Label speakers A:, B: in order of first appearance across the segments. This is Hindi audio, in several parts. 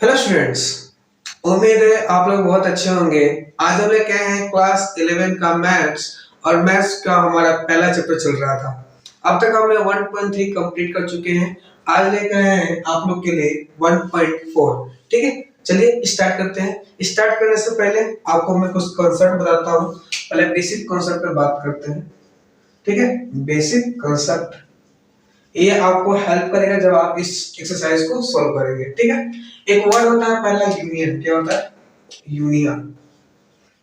A: Hello students. उम्मीद है आप लोग बहुत अच्छे होंगे। आज हम लेके आए हैं क्लास 11 का मैथ्स और मैथ्स का हमारा पहला चैप्टर चल रहा था। अब तक हमने 1.3 कंप्लीट कर चुके हैं। आज लेके आए हैं आप लोग के लिए 1.4। ठीक है, चलिए स्टार्ट करते हैं। स्टार्ट करने से पहले आपको मैं कुछ कॉन्सेप्ट बताता हूँ। पहले बेसिक कॉन्सेप्ट पे बात करते हैं। ठीक है, बेसिक कॉन्सेप्ट ये आपको हेल्प करेगा जब आप इस एक्सरसाइज को सॉल्व करेंगे। ठीक है, एक वर्ड होता है पहला यूनियन। क्या होता है? यूनियन।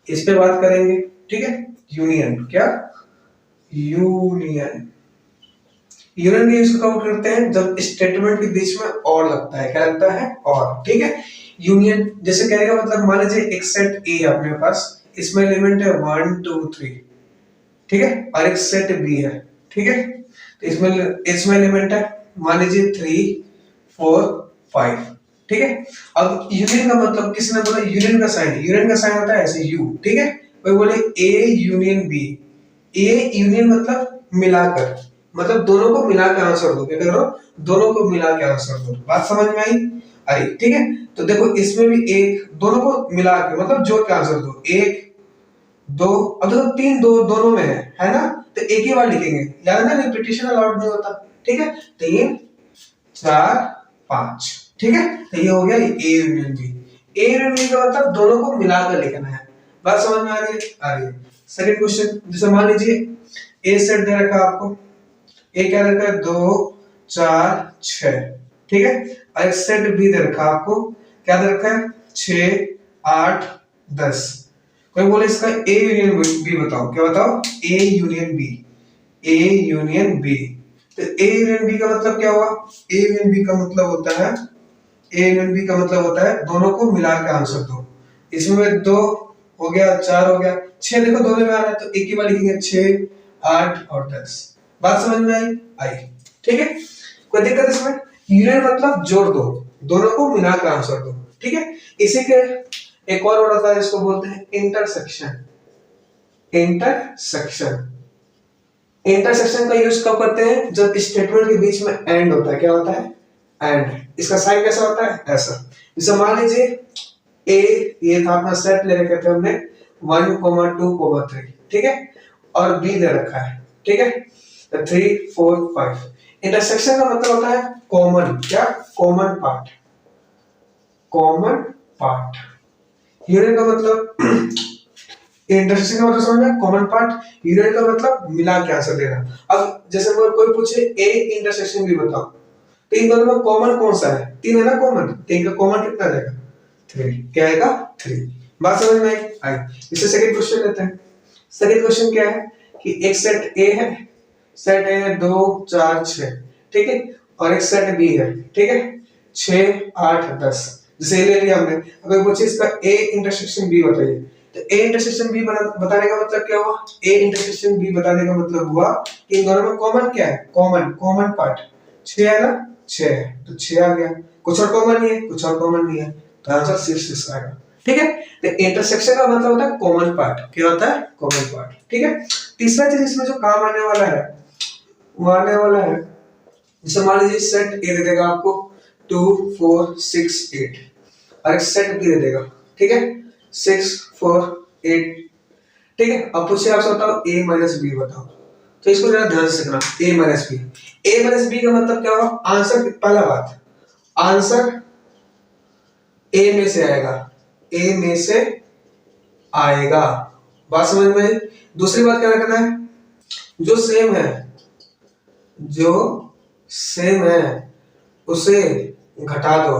A: इस पे बात करेंगे। ठीक है, यूनियन क्या? यूनियन। यूनियन का यूज कब करते हैं? जब स्टेटमेंट के बीच में और लगता है। क्या लगता है? और। ठीक है, यूनियन जैसे कहने का मतलब मान लीजिए एक सेट ए अपने पास, इसमें एलिमेंट है 1 2 3। ठीक है, और एक सेट बी है। ठीक है, तो इसमें एलिमेंट है मान लीजिए 3 4 5। ठीक है, अब यूनियन का मतलब किसी ने बोला यूनियन का साइन होता है ऐसे यू। ठीक है, कोई बोले A union B. A union मतलब मिलाकर, मतलब दोनों को मिला के आंसर दो। क्या करो? दोनों को मिला के आंसर दो। बात समझ में आई? आई। ठीक है, तो देखो इसमें भी एक दोनों को मिला के मतलब जोड़ के आंसर दो। एक दो, अब देखो तीन दो दोनों में है ना, तो एक ही बार लिखेंगे। याद है ना, रिपीटेशन अलाउड नहीं होता। ठीक है, तीन चार पांच। ठीक है, तो ये हो गया A union B. A union B का मतलब दोनों को मिलाकर लिखना है। बात समझ में आ रही है? आ रही है। सेकंड क्वेश्चन, जैसे मान लीजिए ए सेट दे रखा है आपको। ए क्या रखा है? 2 4 6। ठीक है, और एक सेट बी दे रखा है आपको। क्या दे रखा है? 6 8 10। कोई बोले इसका ए यूनियन बी बताओ। क्या बताओ? A union B. A union B. तो ए यूनियन बी का मतलब क्या हुआ? ए यूनियन बी का मतलब होता है, ए यूनियन बी का मतलब होता है दोनों को मिला के आंसर दो। इसमें दो हो गया, चार हो गया, छह देखो दोनों में आ रहा है तो एक ही बार लिखेंगे 6 8 और 10। बात समझ में आई? आई। ठीक है, कोई दिक्कत इसमें? यूनियन मतलब जोड़ दो, दोनों को मिला के आंसर दो। ठीक है, इसी के एक और वर्ड होता है इसको बोलते हैं इंटरसेक्शन। इंटरसेक्शन। इंटरसेक्शन का यूज कब करते हैं? जब स्टेटमेंट के बीच में एंड होता है। क्या होता है? एंड। इसका साइन कैसा होता है? ऐसा। जैसे मान लीजिए ए, ये था अपना सेट ले रखे थे हमने 1 2 3। ठीक है, और बी दे रखा है। ठीक है, तो 3 4 5। इंटरसेक्शन का मतलब होता है कॉमन। क्या? Common part. Common part. Union का मतलब इंटरसेक्शन का मतलब समझ में? Common part. यूनियन का मतलब मिला के आंसर देना। अब जैसे कोई पूछे ए इंटरसेक्शन बी बताओ, तो इन दोनों में कॉमन कौन सा है? तीन है ना कॉमन, तो इनका कॉमन कितना रहेगा? 3। क्या आएगा? 3। बात समझ में आई? इससे सेकंड क्वेश्चन लेते हैं। सेकंड क्वेश्चन क्या है कि एक सेट ए है। सेट ए है 2 4 6। ठीक है, और एक सेट बी है। ठीक है, 6 8 10। जैसे ले लिया हमने। अगर पूछे इसका ए इंटरसेक्शन बी बताइए, तो ए इंटरसेक्शन बी बताने का मतलब क्या हुआ? ए इंटरसेक्शन बी बताने का मतलब हुआ कि इन दोनों में कॉमन क्या है? कॉमन, कॉमन पार्ट 6 है ना, 6 है तो 6 आ गया। कुछ और कॉमन नहीं है, कुछ और कॉमन नहीं है, तो आंसर 6 आएगा। ठीक है, तो इंटरसेक्शन का मतलब होता है कॉमन पार्ट। क्या होता है? Common part. ठीक है, तीसरा चीज इसमें जो काम आने वाला है वो आने वाला है, जैसे मान लीजिए सेट ए दे देगा आपको 2 4 6 8, और एक सेट बी दे देगा। ठीक है, 6 4 8। ठीक है, अब पूछे आपसे बताओ a माइनस बी बताओ। तो इसको जरा ध्यान से सीखना। a minus B. a minus B का मतलब क्या होगा? आंसर, पहला बात, आंसर a में से आएगा। a में से आएगा। बात समझ में आई? दूसरी बात क्या रखना है? जो सेम है, जो सेम है उसे घटा दो।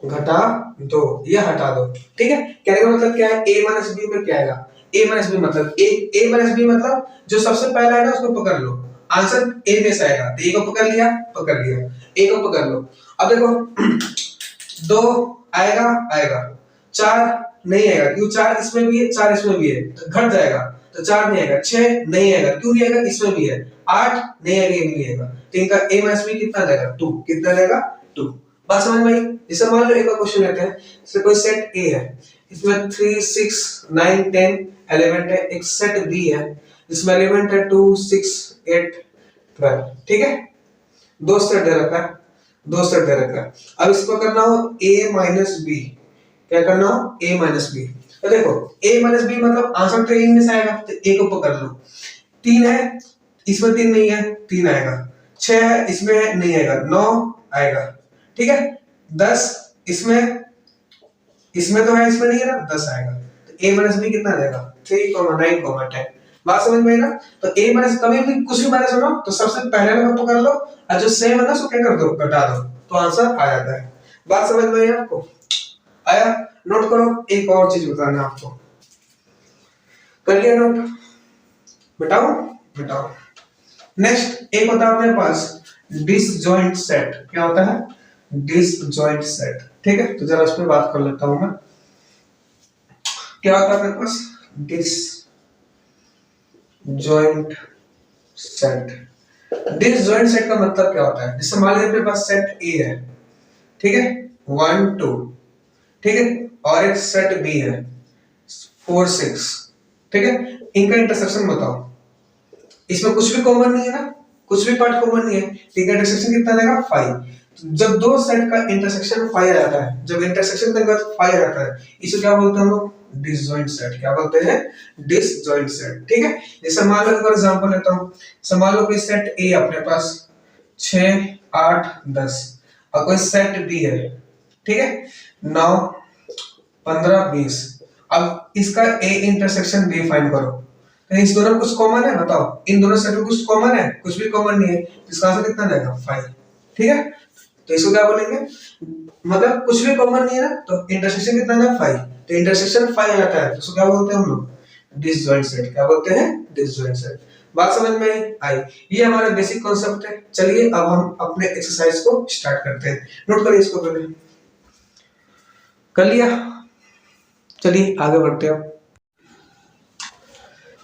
A: घटा दो या हटा दो। ठीक है, कहने का मतलब क्या है? a माइनस बी में क्या आएगा? a माइनस बी मतलब a माइनस बी मतलब जो सबसे पहला है ना उसको पकड़ लो। आंसर a में से आएगा, तो a को पकड़ लिया, पकड़ लिया, a को पकड़ लो। अब देखो 2 आएगा, आएगा, 4 नहीं आएगा क्यों? 4 इसमें भी है, 4 इसमें भी है, तो घट जाएगा, तो 4 नहीं आएगा। 6 नहीं आएगा, क्यों नहीं आएगा? इसमें भी है। 8 नहीं आएगा, ये नहीं आएगा, तो इनका a माइनस बी कितना जाएगा? 2। कितना जाएगा? 2। बात समझ में आई? जैसे मान लो एक और क्वेश्चन लेते हैं। जैसे कोई सेट ए है, इसमें 3 6 9 10 11 है। एक सेट बी है जिसमें एलिमेंट है 2 6 8 12। ठीक है, दो सेट दे रखा है। दो सेट दे रखा है। अब इसको करना हो a माइनस बी, क्या करना हो a माइनस बी। तो देखो a माइनस बी मतलब आंसर तो इन में से आएगा, तो a को पकड़ लो। 3 है, इसमें 3 नहीं है, 3 आएगा। 6 है, इसमें है, नहीं आएगा, 9 आएगा। ठीक है, 10 इसमें, इसमें तो है, इसमें नहीं है ना, 10 आएगा। तो a माइनस बी कितना आएगा, 3, 9, 10। बात समझ में आई ना। तो a माइनस कभी भी कुछ भी माइनस होना तो सबसे पहले वाला पकड़ लो, और जो सेम है ना उसको क्या कर दो, घटा दो, तो आंसर आ जाता है। बात समझ में आई आपको? आया? नोट करो, एक और चीज बताना है आपको। कर लिया नोट? बताओ बताओ। नेक्स्ट एक होता है अपने पास डिसजॉइंट सेट। क्या होता है? Disjoint set. ठीक है, तो जरा उस पर बात कर लेता हूं मैं। क्या होता है अपने पास? Disjoint set. डिसजॉइंट सेट का मतलब क्या होता है? जैसे मान लीजिए अपने पास सेट ए है, ठीक है, 1 2, ठीक है, और एक सेट बी है 4 6, ठीक है, इनका इंटरसेक्शन बताओ। इसमें कुछ भी कॉमन नहीं है ना, कुछ भी पार्ट कॉमन नहीं है, ठीक है, इंटरसेक्शन कितना देगा 5। जब दो सेट का इंटरसेक्शन 5 आ जाता है, जब इंटरसेक्शन का 5 आ जाता है, इसे क्या बोलते हैं हम लोग? Disjoint set. क्या बोलते हैं? Disjoint set. ठीक है, जैसे मान लो एक एग्जांपल लेता हूं। सो मान लो कोई सेट ए अपने पास 6 8 10 और कोई सेट बी है, ठीक है, 9 15 20। अब इसका ए इंटरसेक्शन बी फाइंड करो। तो इस दोनों में कुछ कॉमन है, बताओ। इन दोनों सेट में कुछ कॉमन है? कुछ भी कॉमन नहीं है, इसका आंसर कितना जाएगा? 5। ठीक है, तो इसको क्या बोलेंगे? मतलब कुछ भी कॉमन नहीं है ना, तो इंटरसेक्शन कितना है? 5। तो इंटरसेक्शन 5 आता है, तो इसको क्या बोलते हैं हम लोग? Disjoint set. क्या बोलते हैं? Disjoint set. बात समझ में आई? ये हमारा बेसिक कॉन्सेप्ट है। चलिए अब हम अपने एक्सरसाइज को स्टार्ट करते हैं। नोट करिए इसको पहले। कर लिया? चलिए आगे बढ़ते हैं।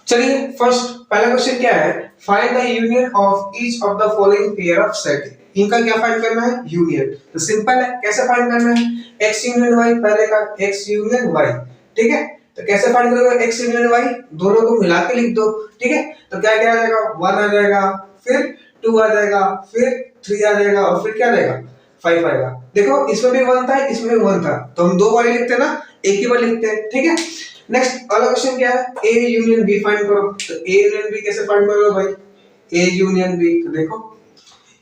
A: चलिए फर्स्ट पहला क्वेश्चन क्या है? Find the union of each of the following pair of set. इनका क्या फाइंड करना है? यूनियन। तो सिंपल है, कैसे फाइंड करना है? x यूनियन y, पहले का x यूनियन y। ठीक है, तो कैसे फाइंड करोगे x यूनियन y? दोनों को मिला के लिख दो। ठीक है, तो क्या क्या आ जाएगा? 1 आ जाएगा, फिर 2 आ जाएगा, फिर 3 आ जाएगा, और फिर क्या आ जाएगा? 5 आएगा। देखो इसमें भी 1 था, इसमें भी 1 था, तो हम दो बार लिखते हैं ना, एक ही बार लिखते हैं। ठीक है, नेक्स्ट अगला क्वेश्चन क्या है? A यूनियन B फाइंड करो। तो A यूनियन B कैसे फाइंड करोगे भाई? A यूनियन B, तो देखो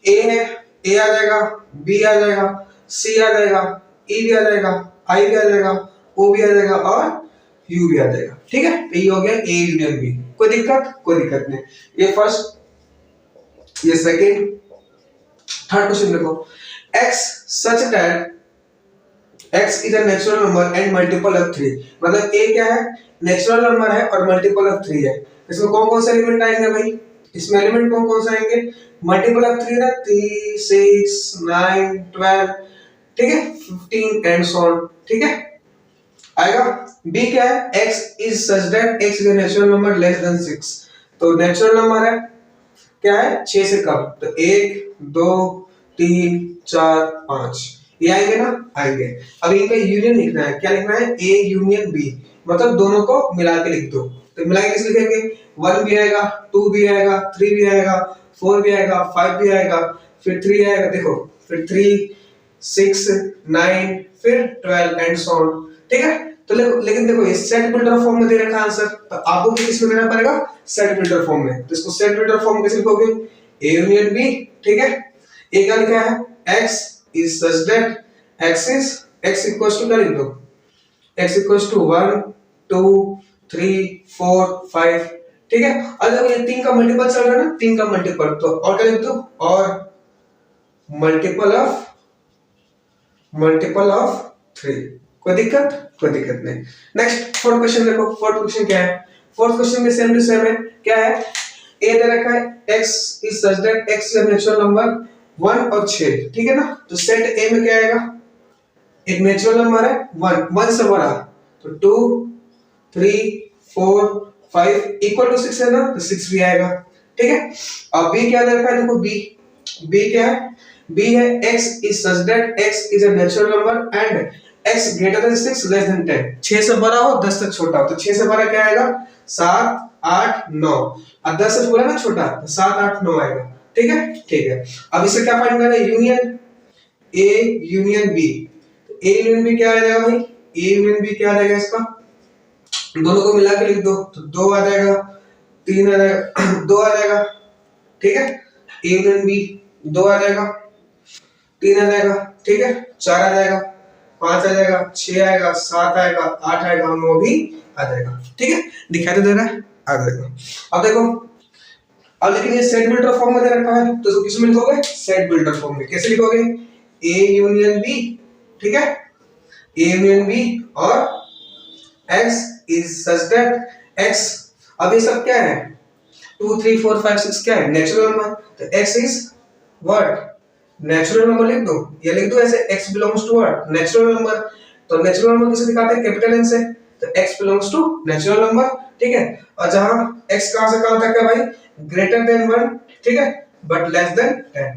A: A है, A आ जाएगा, B आ जाएगा, C आ जाएगा, E भी आ जाएगा, I भी आ जाएगा, O भी आ जाएगा, और U भी आ जाएगा। ठीक है, तो ये हो गया A यूनियन B। कोई दिक्कत? कोई दिक्कत नहीं। ये फर्स्ट, ये सेकंड। थर्ड क्वेश्चन देखो, X such that x is a natural number and multiple of 3। मतलब a क्या है? नेचुरल नंबर है और मल्टीपल ऑफ 3 है। इसमें कौन कौन से एलिमेंट आएंगे भाई? इसमें एलिमेंट कौन कौन से आएंगे? मल्टीपल ऑफ 3 है, 3 6 9 12, ठीक है, 15 एंड सो ऑन। ठीक है, आएगा। b क्या है? x is such that x is a natural number less than 6। तो नेचुरल नंबर है, क्या है? 6 से कम। तो 1 2 3 4 5 ये आएंगे ना? आएंगे। अब इनका यूनियन लिखना है। क्या लिखना है? A यूनियन B, मतलब दोनों को मिला के लिख दो। तो मिला के कैसे लिखेंगे? 1 भी आएगा, 2 भी आएगा, 3 भी आएगा, 4 भी आएगा, 5 भी आएगा, फिर 3 आएगा, देखो, फिर 3 6 9 फिर 12 एंड सो ऑन। ठीक है, तो लेकिन देखो ये सेट बिल्डर फॉर्म में दे रखा आंसर, तो आपको भी इसमें देना पड़ेगा सेट बिल्डर फॉर्म में। तो इसको सेट बिल्डर फॉर्म कैसे लिखोगे? A union B। ठीक है, A क्या लिखा है? x is such that x equals to क्या लिख दो? x equals to 1 2 3 4 5। ठीक है, अब देखो ये 3 का मल्टीपल चल रहा है ना, 3 का मल्टीपल, तो और क्या लिख दो? और मल्टीपल ऑफ 3। कोई दिक्कत? कोई दिक्कत नहीं। नेक्स्ट फोर्थ क्वेश्चन देखो। फोर्थ क्वेश्चन क्या है? फोर्थ क्वेश्चन में सेम टू सेम है। क्या है? a दे रखा है x is such that x is a natural number 1 और 6। ठीक है ना, तो सेट a में क्या आएगा? एक नेचुरल नंबर है 1 से बड़ा, तो 2 3 4 5 इक्वल टू 6 है ना, तो 6 भी आएगा। ठीक है, अब b क्या दे रखा है? देखो b क्या है? b है x is such that x is a natural number and x greater than 6 less than 10। 6 से बड़ा हो 10 से छोटा हो, तो 6 से बड़ा क्या आएगा? 7 8 9, अब 10 से बड़ा ना छोटा, तो 7 8 9 आएगा। ठीक है, ठीक है। अब इसे क्या फाइंड करना है? Union. A union B, A union B क्या आ जाएगा भाई, ए यूनियन बी क्या आ जाएगा इसका, दोनों को मिला के लिख दो तो 2 आ जाएगा, 3 आ जाएगा, 2 आ जाएगा, ठीक है, ए यूनियन बी 2 आ जाएगा, 3 आ जाएगा, ठीक है, 4 आ जाएगा, 5 आ जाएगा, 6 आएगा, 7 आएगा, 8 आएगा, 9 भी आ जाएगा, ठीक है, दिखाई तो दे रहा है, आ जाएगा। अब देखो, अब लेकिन ये सेट बिल्डर फॉर्म में दे रखा है तो इसको किस में लिखोगे, सेट बिल्डर फॉर्म में। कैसे लिखोगे, ए यूनियन बी, ठीक है, ए यूनियन बी और x is such that x, अब ये सब क्या है, 2 3 4 5 6 क्या है, नेचुरल नंबर, तो x is what, natural number लिख दो, या लिख दो ऐसे x belongs to what, natural number, तो नेचुरल नंबर किसे दिखाते हैं, कैपिटल N से, तो x belongs to natural number, ठीक है, और जहां x कहां से कहां तक है भाई, ग्रेटर देन 1, ठीक है, बट लेस देन 10,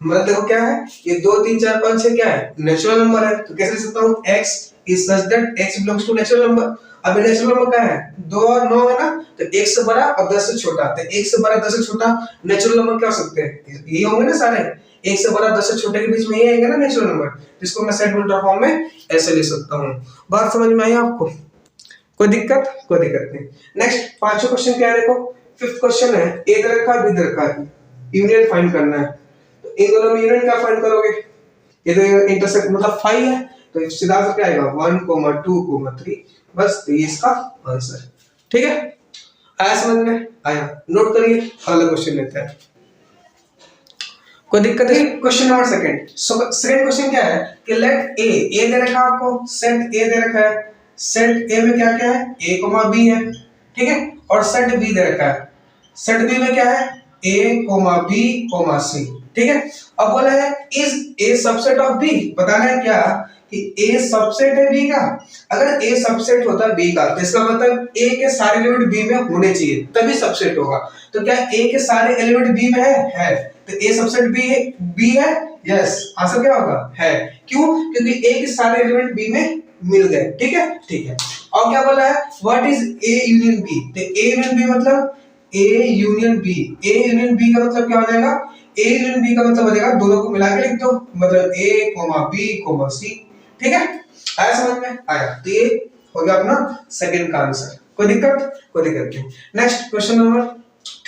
A: मतलब देखो क्या है, ये 2 3 4 5 6 क्या है, नेचुरल नंबर है, तो कैसे लिख सकता हूं, x is such that x belongs to natural number. अब ये नेचुरल नंबर क्या है, 2 और 9 है ना, तो 1 से बड़ा और 10 से छोटा, तो 1 से बड़ा 10 से छोटा नेचुरल नंबर क्या हो सकते हैं, ये होंगे ना सारे, 1 से बड़ा 10 से छोटे के बीच में ये आएगा ना नेचुरल नंबर, जिसको मैं सेट बिल्डर फॉर्म में ऐसे लिख सकता हूं। बात समझ में आई आपको, कोई दिक्कत, कोई दिक्कत नहीं। नेक्स्ट पांचवा क्वेश्चन क्या है, देखो फिफ्थ क्वेश्चन है, ए दे रखा है बी दे रखा है, यूनियन फाइंड करना है, तो इन दोनों में यूनियन क्या फाइंड करोगे, ये तो इंटरसेक्ट मतलब 5 है, तो सीधा सा क्या आएगा 1 2 3, बस तो ये इसका आंसर, ठीक है, आया समझ में आया, नोट करिए, अगला क्वेश्चन लेते हैं, कोई दिक्कत है। Question number second, second question क्या है कि लेट ए दे रखा है आपको, सेट ए दे रखा है, सेट ए में क्या क्या है, a b है, ठीक है, और सेट b दे रखा है, सेट b में क्या है, a b c, ठीक है। अब बोला है is a subset of b, बताना है क्या कि a सबसेट है b का, अगर a सबसेट होता है b का तो इसका मतलब a के सारे एलिमेंट b में होने चाहिए तभी सबसेट होगा, तो क्या a के सारे एलिमेंट b में है, तो a सबसेट b है, यस, आंसर क्या होगा, है, क्यों, क्योंकि a के सारे एलिमेंट b में मिल गए, ठीक है, ठीक है। और क्या बोला है, what is a union b, तो a यूनियन b मतलब a union b, a union b का मतलब क्या हो जाएगा, a यूनियन b का मतलब हो जाएगा, दोनों को मिला के लिख दो, मतलब a b c, ठीक है, आया समझ में आया, तो ये हो गया अपना सेकंड का आंसर, कोई दिक्कत, कोई दिक्कत नहीं। Next question number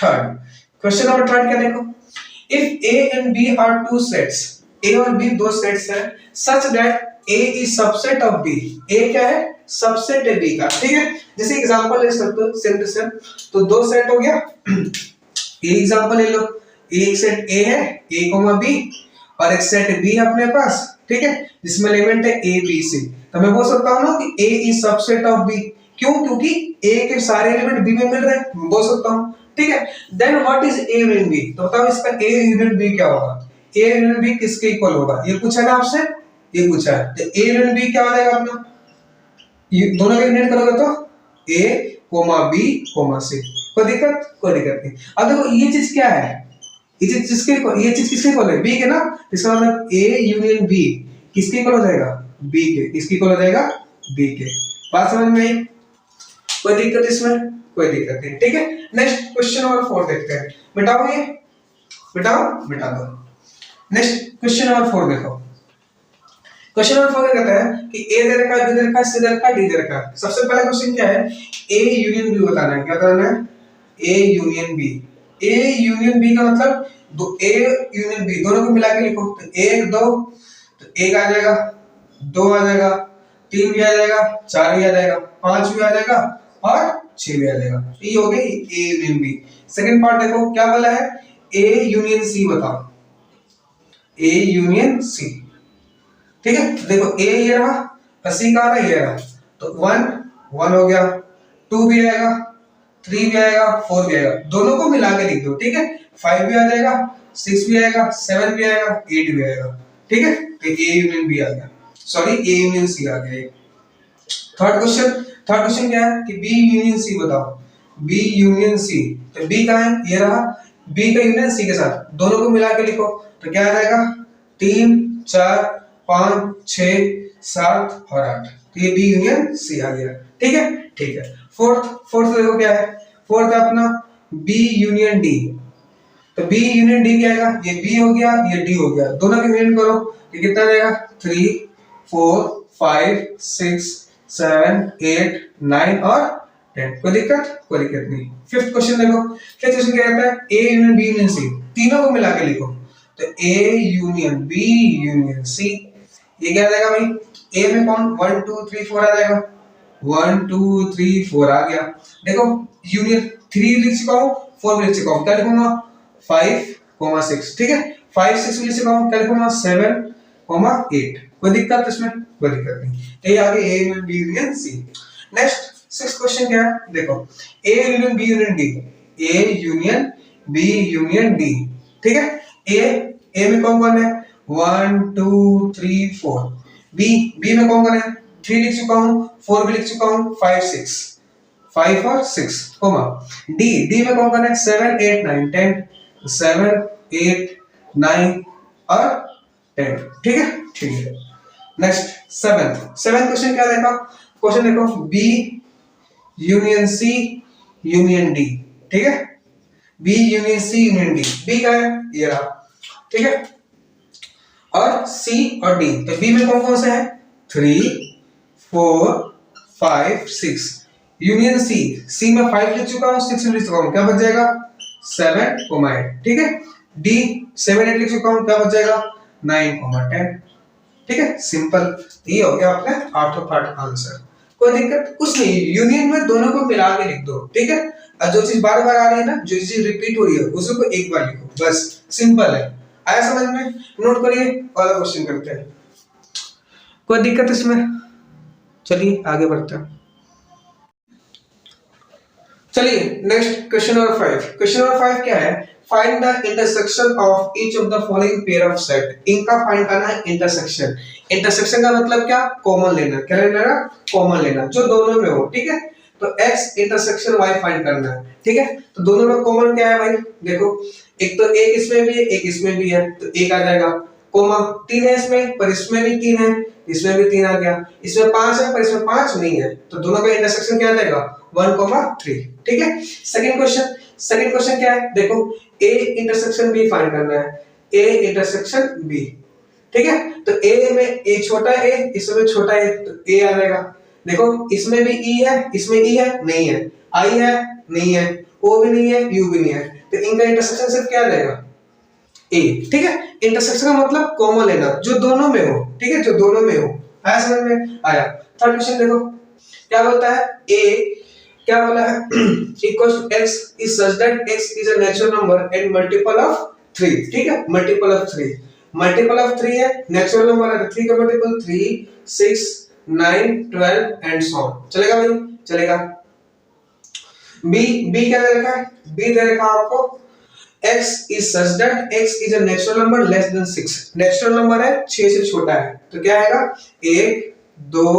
A: third, question number third क्या देखो, if a and b are two sets, a और b दो सेट्स हैं, such that a is subset of b, a क्या है, सबसेट है b का, ठीक है, जैसे एग्जांपल ले सकते हो सेम टू सेम, तो दो सेट हो गया, ये एग्जांपल ले लो, एक सेट a है a b और एक सेट b है अपने पास, ठीक है, जिसमें एलिमेंट है a b c, तो मैं बोल सकता हूं ना कि a is subset of b, क्यों, क्योंकि a के सारे एलिमेंट b में मिल रहे हैं, बोल सकता हूं, ठीक है। Then what is a union b, तो बताओ इसका a यूनियन b क्या होगा, a यूनियन b किसके इक्वल होगा, ये पूछा ना आपसे, ये पूछा है, तो a यूनियन b क्या हो जाएगा अपना, ये दोनों का यूनियन करोगे तो a b c, कोई दिक्कत, कोई दिक्कत नहीं। अब देखो ये चीज क्या है, ये चीज किसके इक्वल है, b के ना, इसका मतलब a यूनियन b किसके इक्वल हो जाएगा, b के, किसके इक्वल हो जाएगा, b के, बात समझ में आई, कोई दिक्कत इसमें, कोई दिक्कत नहीं, ठीक है। नेक्स्ट क्वेश्चन नंबर 4 देखते हैं, मिटाओ ये, मिटा दो। नेक्स्ट क्वेश्चन नंबर 4 देखो, क्वेश्चन नंबर 4 कहता है कि a दे रखा है, b दे रखा है, c दे रखा है, d दे रखा है। सबसे पहला क्वेश्चन क्या है, a यूनियन b बताना है, क्या बताना है, a union b, a union b का मतलब दो a यूनियन b दोनों को मिला के लिखो, तो 1 2, तो 1 आ जाएगा, 2 आ जाएगा, 3 भी आ जाएगा, 4 भी आ जाएगा, 5 भी आ जाएगा और 6 भी आ जाएगा, तो ये हो गई a union b। Second part देखो क्या बोला है, a यूनियन c बताओ, a यूनियन c, ठीक है, देखो a ये रहा और c का रहा ये रहा, तो 1 हो गया, 2 भी आएगा, 3 भी आएगा, 4 भी आएगा, दोनों को मिला के लिख दो, ठीक है, 5 भी आ जाएगा, 6 भी आएगा, 7 भी आएगा, 8 भी आएगा, ठीक है, तो a यूनियन b आ गया, सॉरी a यूनियन c आ गया। थर्ड क्वेश्चन क्या है कि b यूनियन c बताओ, b यूनियन c, तो b कहां है, ये रहा, b का यूनियन c के साथ दोनों को मिला के लिखो, तो क्या आ जाएगा, 3 4 5 6 7 और 8, तो ये b यूनियन c आ गया, ठीक है, ठीक है। फोर्थ देखो क्या है, फोर्थ है अपना b यूनियन d, तो बी यूनियन डी क्या आएगा, ये बी हो गया ये डी हो गया, दोनों की यूनियन करो ये कितना आएगा 3 4 5 6 7 8 9 और 10। कोई दिक्कत नहीं। फिफ्थ क्वेश्चन देखो, फिफ्थ क्वेश्चन क्या कहता है A union B union C, तीनों को मिला के लिखो। तो A union B union C, ये क्या आ जाएगा भाई, ए में कौन 1 2 3 4 आ जाएगा, 1 2 3 4 आ गया। देखो यूनियन 3 लिख चुका हूं, 4 भी लिख चुका हूं, क्या लिखूंगा 5 6, ठीक है 5 6 भी लिख चुका हूं, क्या लिखूंगा 7 8। कोई दिक्कत इसमें, कोई दिक्कत नहीं। ये आगे A union B union C. Next sixth question क्या है, देखो A union B union D, A union B union D, ठीक है। ए में कौन कौन है 1 2 3 4, बी में कौन कौन है 3 लिख चुका हूं, 4 भी लिख चुका हूं, 5 और 6 कोमा। डी में कौन कौन है 7 8 9 10, 7 8 9 और 10, ठीक है ठीक है। नेक्स्ट सेवेंथ क्वेश्चन क्या देखा, क्वेश्चन देखो B union C union D, ठीक है B union C union D, B क्या है ये रहा, ठीक है और सी और डी, तो बी में कौन कौन से है 3 4 5 6, यूनियन सी में 5 लिख चुका हूं, 6 लिख चुका हूं, क्या बच जाएगा 7 8, ठीक है। डी 7 8 लिख चुका हूं, क्या बच जाएगा 9 10, ठीक है सिंपल। ये हो गया आपका आठवां पार्ट आंसर। कोई दिक्कत कुछ नहीं, यूनियन में दोनों को मिला के लिख दो, ठीक है। और जो चीज बार बार आ रही है ना, जो चीज रिपीट हो रही है उसको एक बार लिखो, बस सिंपल है। आया समझ में, नोट करिए, वाला क्वेश्चन करते हैं। कोई दिक्कत इसमें, चलिए आगे बढ़ते हैं। चलिए next question number 5। Question number 5 क्या है, find the intersection of each of the following pair of set. इनका फाइंड करना है इंटरसेक्शन। इंटरसेक्शन का मतलब क्या, कॉमन लेना, क्या लेना कॉमन लेना, जो दोनों में हो, ठीक है। तो x इंटरसेक्शन y फाइंड करना है, ठीक है। तो दोनों में कॉमन क्या है भाई, देखो एक तो एक इसमें भी है एक इसमें भी है, तो एक आ जाएगा, कोमा 3 है इसमें पर इसमें भी 3 है, इसमें भी 3 आ गया, इसमें 5 है पर इसमें 5 नहीं है, तो दोनों का इंटरसेक्शन क्या आ जाएगा 1 3, ठीक है। सेकंड क्वेश्चन क्या है, देखो a इंटरसेक्शन b फाइंड करना है, a इंटरसेक्शन b, ठीक है। तो a में a छोटा a, इसमें छोटा a, तो a आ जाएगा। देखो इसमें भी e है इसमें e है नहीं है, i है नहीं है, o भी नहीं है u भी नहीं है, तो इनका इंटरसेक्शन सिर्फ क्या आ जाएगा a, ठीक है। इंटरसेक्शन का मतलब कॉमन लेना, जो दोनों में हो, ठीक है जो दोनों में हो। आया समझ में, आया। थर्ड क्वेश्चन देखो क्या बोलता है, a क्या बोला है equals to x is such that x is a natural number and multiple of 3, ठीक है मल्टीपल ऑफ 3 है, नेचुरल नंबर है, 3 का मल्टीपल 3 6 9 12 एंड सो ऑन, चलेगा भाई चलेगा। बी क्या दे रखा है, बी दे रखा है आपको x is such that x is a natural number less than 6, natural number है 6 से छोटा है, तो क्या आएगा 1 2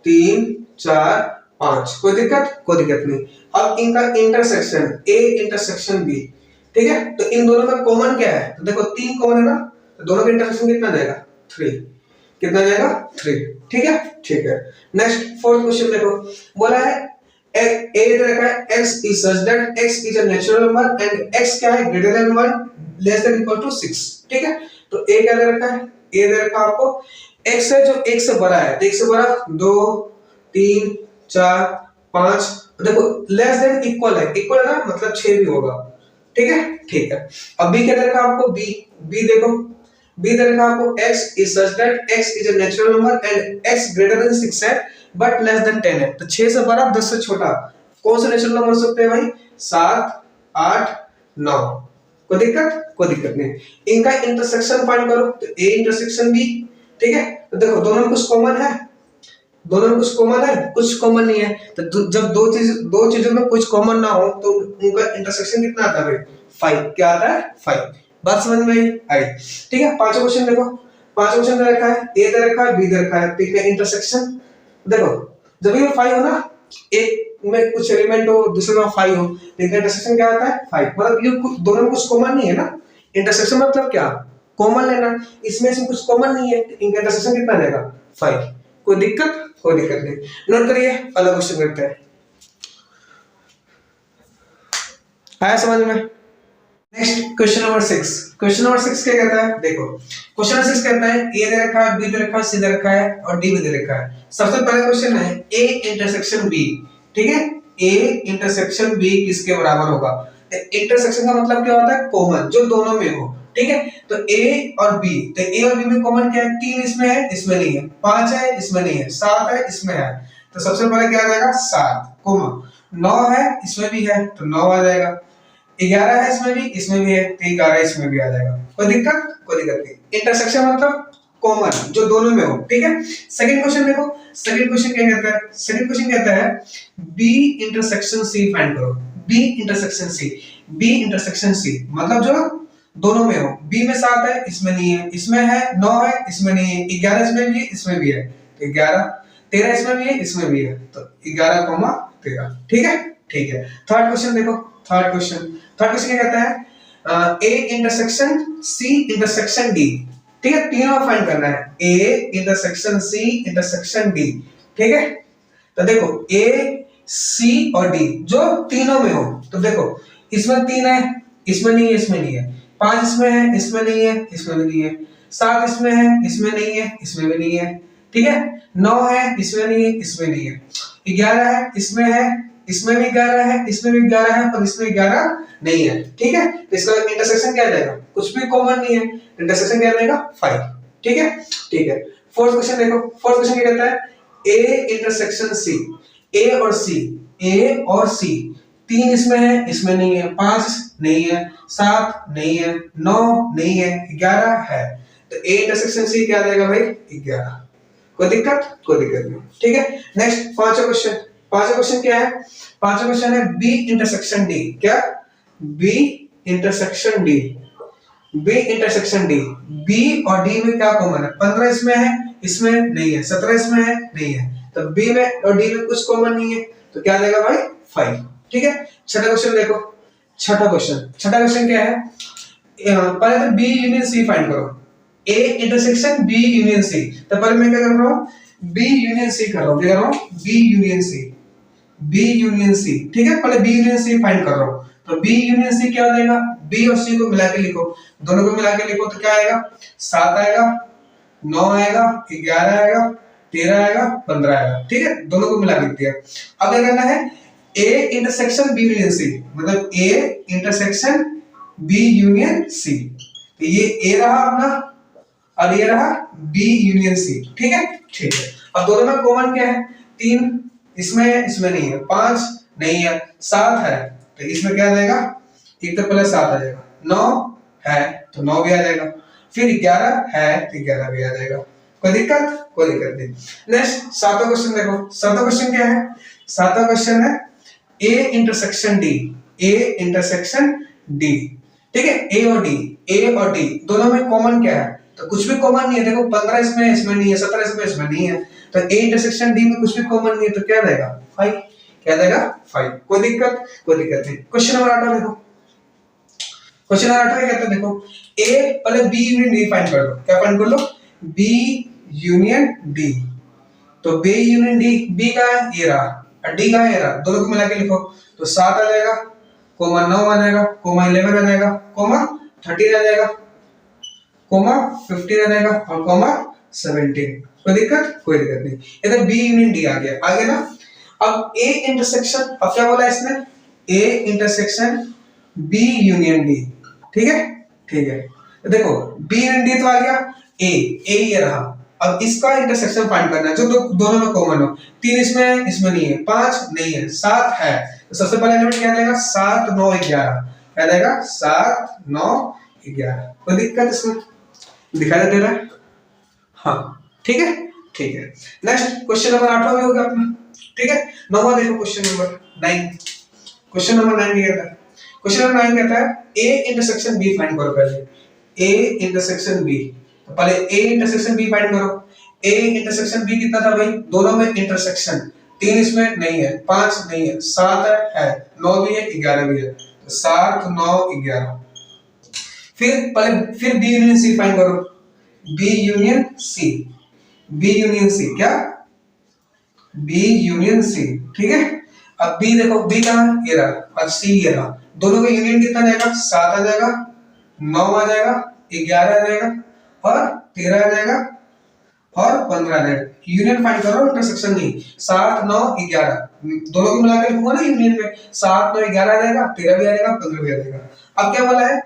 A: 3 4 5, कोई दिक्कत नहीं। अब इनका इंटरसेक्शन a इंटरसेक्शन b, ठीक है। तो इन दोनों में कॉमन क्या है, तो देखो 3 कॉमन है ना, तो दोनों का इंटरसेक्शन कितना जाएगा 3, कितना जाएगा 3, ठीक है। नेक्स्ट फोर्थ क्वेश्चन देखो, बोला है a दे रखा है x is such that x is a natural number and x क्या है greater than 1 less than equal to 6, ठीक है। तो a क्या दे रखा है, a दे रखा आपको x है जो 1 से बड़ा है, तो 1 से बड़ा 2 3 4 5, देखो लेस देन इक्वल है ना मतलब 6 भी होगा, ठीक है। अब b क्या दे रखा आपको, b देखो b दे रखा आपको x is such that x is a natural number and x greater than 6 है बट लेस देन 10 है, तो 6 से बड़ा 10 से छोटा कौन सा नेचुरल नंबर हो सकते हैं भाई 7 8 9, कोई दिक्कत नहीं। इनका इंटरसेक्शन फाइंड करो, तो a इंटरसेक्शन b, ठीक है। तो देखो दोनों में कुछ कॉमन है, कुछ कॉमन नहीं है, तो जब दो चीजों में कुछ कॉमन ना हो तो उनका इंटरसेक्शन कितना आता है भाई 5, क्या आता है 5, बात समझ में आई, ठीक है। पांचवा क्वेश्चन देखो, पांचवा क्वेश्चन दे रखा है a दे रखा है b दे रखा है, ठीक है। इंटरसेक्शन देखो जब ये 5 हो ना, एक में कुछ एलिमेंट हो दूसरे में 5 हो, लेकिन इंटरसेक्शन क्या आता है 5, मतलब ये दोनों में कुछ कॉमन नहीं है ना। इंटरसेक्शन मतलब क्या, कॉमन लेना, इसमें से कुछ कॉमन नहीं है, इनका इंटरसेक्शन कितना जाएगा 5, कोई दिक्कत नहीं। नोट करिए, अगला क्वेश्चन करते हैं। आया समझ में। Next question number 6। Question number 6 क्या कहता है, देखो क्वेश्चन नंबर 6 कहता है ए दे रखा है, बी दे रखा है, सी दे रखा है और डी भी दे रखा है। सबसे पहला क्वेश्चन है ए इंटरसेक्शन बी, ठीक है, ए इंटरसेक्शन बी किसके बराबर होगा। इंटरसेक्शन का मतलब क्या होता है, कॉमन, जो दोनों में हो, ठीक है। तो ए और बी, तो ए और बी में कॉमन क्या है, 3 इसमें है, इसमें नहीं है, 5 है, इसमें नहीं है, 7 है, इसमें है, तो सबसे पहले क्या आ जाएगा 7, कोमा 9 है, इसमें भी है तो 9 आ जाएगा, 11 है, इसमें भी है तो 11 इसमें भी आ जाएगा। कोई दिक्कत नहीं। इंटरसेक्शन मतलब कॉमन, जो दोनों में हो, ठीक है। सेकंड क्वेश्चन देखो, सेकंड क्वेश्चन क्या कहता है, सेकंड क्वेश्चन कहता है बी इंटरसेक्शन सी फाइंड करो। B intersection C, B intersection C मतलब जो दोनों में हो। बी में 7 है, इसमें नहीं है, इसमें है 9 है, इसमें नहीं है, 11 इसमें भी है, इसमें भी है, तो 11, 13 इसमें भी है, इसमें भी है, तो 11, 13, ठीक है, ठीक है। थर्ड क्वेश्चन देखो, थर्ड क्वेश्चन क्या कहता है A intersection C intersection D, ठीक है, तीनों फाइंड करना है, A intersection C intersection D, ठीक है। तो देखो ए सी और डी जो तीनों में हो, तो देखो इसमें 3 है, इसमें नहीं है, इसमें नहीं है, 5 इसमें है, इसमें नहीं है, इसमें भी नहीं है, 7 इसमें है, इसमें नहीं है, इसमें भी नहीं है, ठीक है, 9 है, इसमें नहीं है, इसमें नहीं है, 11 है, इसमें भी 11 है, इसमें भी 11 है और इसमें 11 नहीं है, ठीक है। तो इसका इंटरसेक्शन क्या आ जाएगा, कुछ भी कॉमन नहीं है, इंटरसेक्शन क्या रहेगा 5, ठीक है, ठीक है। फोर्थ क्वेश्चन देखो, फोर्थ क्वेश्चन क्या कहता है ए इंटरसेक्शन सी, ए और सी, ए और सी, 3 इसमें है, इसमें नहीं है, 5 नहीं है, 7 नहीं है, 9 नहीं है, 11 है, तो ए इंटरसेक्शन सी क्या आ जाएगा भाई 11। कोई दिक्कत नहीं, ठीक है। नेक्स्ट पांचवा क्वेश्चन क्या है, पांचवा क्वेश्चन है बी इंटरसेक्शन डी, क्या B intersection D, B intersection D, B और डी में क्या कॉमन है, 15 इसमें है, इसमें नहीं है, 17 इसमें है, नहीं है, तो बी में और डी में कुछ कॉमन नहीं है, तो क्या देगा भाई 5, ठीक है। छठा क्वेश्चन देखो, छठा क्वेश्चन क्या है, पहले तो बी यूनियन सी फाइंड करो, A intersection B union C, तो पहले मैं क्या कर रहा हूँ बी यूनियन सी कर रहा हूँ, क्या कर रहा हूँ बी यूनियन सी, ठीक है, पहले बी यूनियन सी फाइंड कर रहा हूँ, तो बी यूनियन सी क्या हो जाएगा, बी और सी को मिला के लिखो, दोनों को मिला के लिखो तो क्या आएगा 7 आएगा, 9 आएगा, 11 आएगा, 13 आएगा, 15 आएगा, ठीक है, दोनों को मिला के दिया। अब क्या करना है A intersection B union C, मतलब A intersection B union C, तो ये ए रहा अपना और ये रहा बी यूनियन सी, ठीक है, ठीक है। अब दोनों में कॉमन क्या है, 3 इसमें नहीं है, 5 नहीं है, 7 है, तो इसमें क्या आ जाएगा, एक तो पहले 7 आ जाएगा, 9 है तो 9 भी आ जाएगा, फिर 11 है तो 11 भी आ जाएगा। कोई दिक्कत नहीं। नेक्स्ट सातवां क्वेश्चन देखो, सातवां क्वेश्चन क्या है, सातवां क्वेश्चन है A intersection D, A intersection D, ठीक है, ए और डी दोनों में कॉमन क्या है, तो कुछ भी कॉमन नहीं है, देखो 15 इसमें नहीं है, 17 इसमें नहीं है, तो ए इंटरसेक्शन डी में कुछ भी कॉमन नहीं है, तो क्या रहेगा 5, क्या देगा 5। कोई दिक्कत नहीं। क्वेश्चन नंबर 8 देखो, क्वेश्चन नंबर 8 क्या कहता है, देखो ए पहले बी यूनियन डी फाइंड कर लो, क्या फाइंड कर लो बी यूनियन डी, तो बी यूनियन डी, बी का है ये रहा और डी का है ये रहा, दोनों को मिला के लिखो तो 7 आ जाएगा, कोमा 9 आ जाएगा, कोमा 11 आ जाएगा, कोमा 13 आ जाएगा, कोमा 15 आ जाएगा और कोमा 17। कोई दिक्कत नहीं। इधर बी यूनियन डी आ गया ना। अब ए इंटरसेक्शन, अब क्या बोला इसने, A intersection B union D, ठीक है। तो देखो बी यूनियन डी तो आ गया, ए ये रहा, अब इसका इंटरसेक्शन फाइंड करना है जो दोनों में कॉमन हो, 3 इसमें नहीं है, 5 नहीं है, 7 है, तो सबसे पहला एलिमेंट क्या आएगा 7 9 11, क्या आएगा 7 9 11। कोई दिक्कत इसमें दिखाई दे रहा है, हाँ, ठीक है। नेक्स्ट क्वेश्चन नंबर 8 भी हो गया अपना, ठीक है। नौवां देखो क्वेश्चन नंबर 9, क्वेश्चन नंबर 9 क्या कहता है, क्वेश्चन नंबर 9 कहता है ए इंटरसेक्शन बी फाइंड करो, पहले ए इंटरसेक्शन बी, तो पहले ए इंटरसेक्शन बी फाइंड करो। ए इंटरसेक्शन बी कितना था भाई, दोनों में इंटरसेक्शन, 3 इसमें नहीं है, 5 नहीं है, 7 है, 9 भी है, 11 भी है, तो 7 9 11। फिर बी यूनियन सी फाइंड करो, बी यूनियन सी क्या, बी यूनियन सी, ठीक है। अब बी देखो, बी कहाँ है? ये रहा, और सी ये रहा, दोनों का यूनियन कितना आ जाएगा? 7 आ जाएगा, 9 आ जाएगा, 11 आ जाएगा और 13 आ जाएगा और 15 आ जाएगा। यूनियन फाइंड करो, इंटरसेक्शन नहीं। 7 9 11 दोनों को मिलाकर लिखूंगा ना यूनियन में, 7 9 11 आ जाएगा, 13 भी आ जाएगा, 15 भी आ जाएगा। अब क्या बोला है?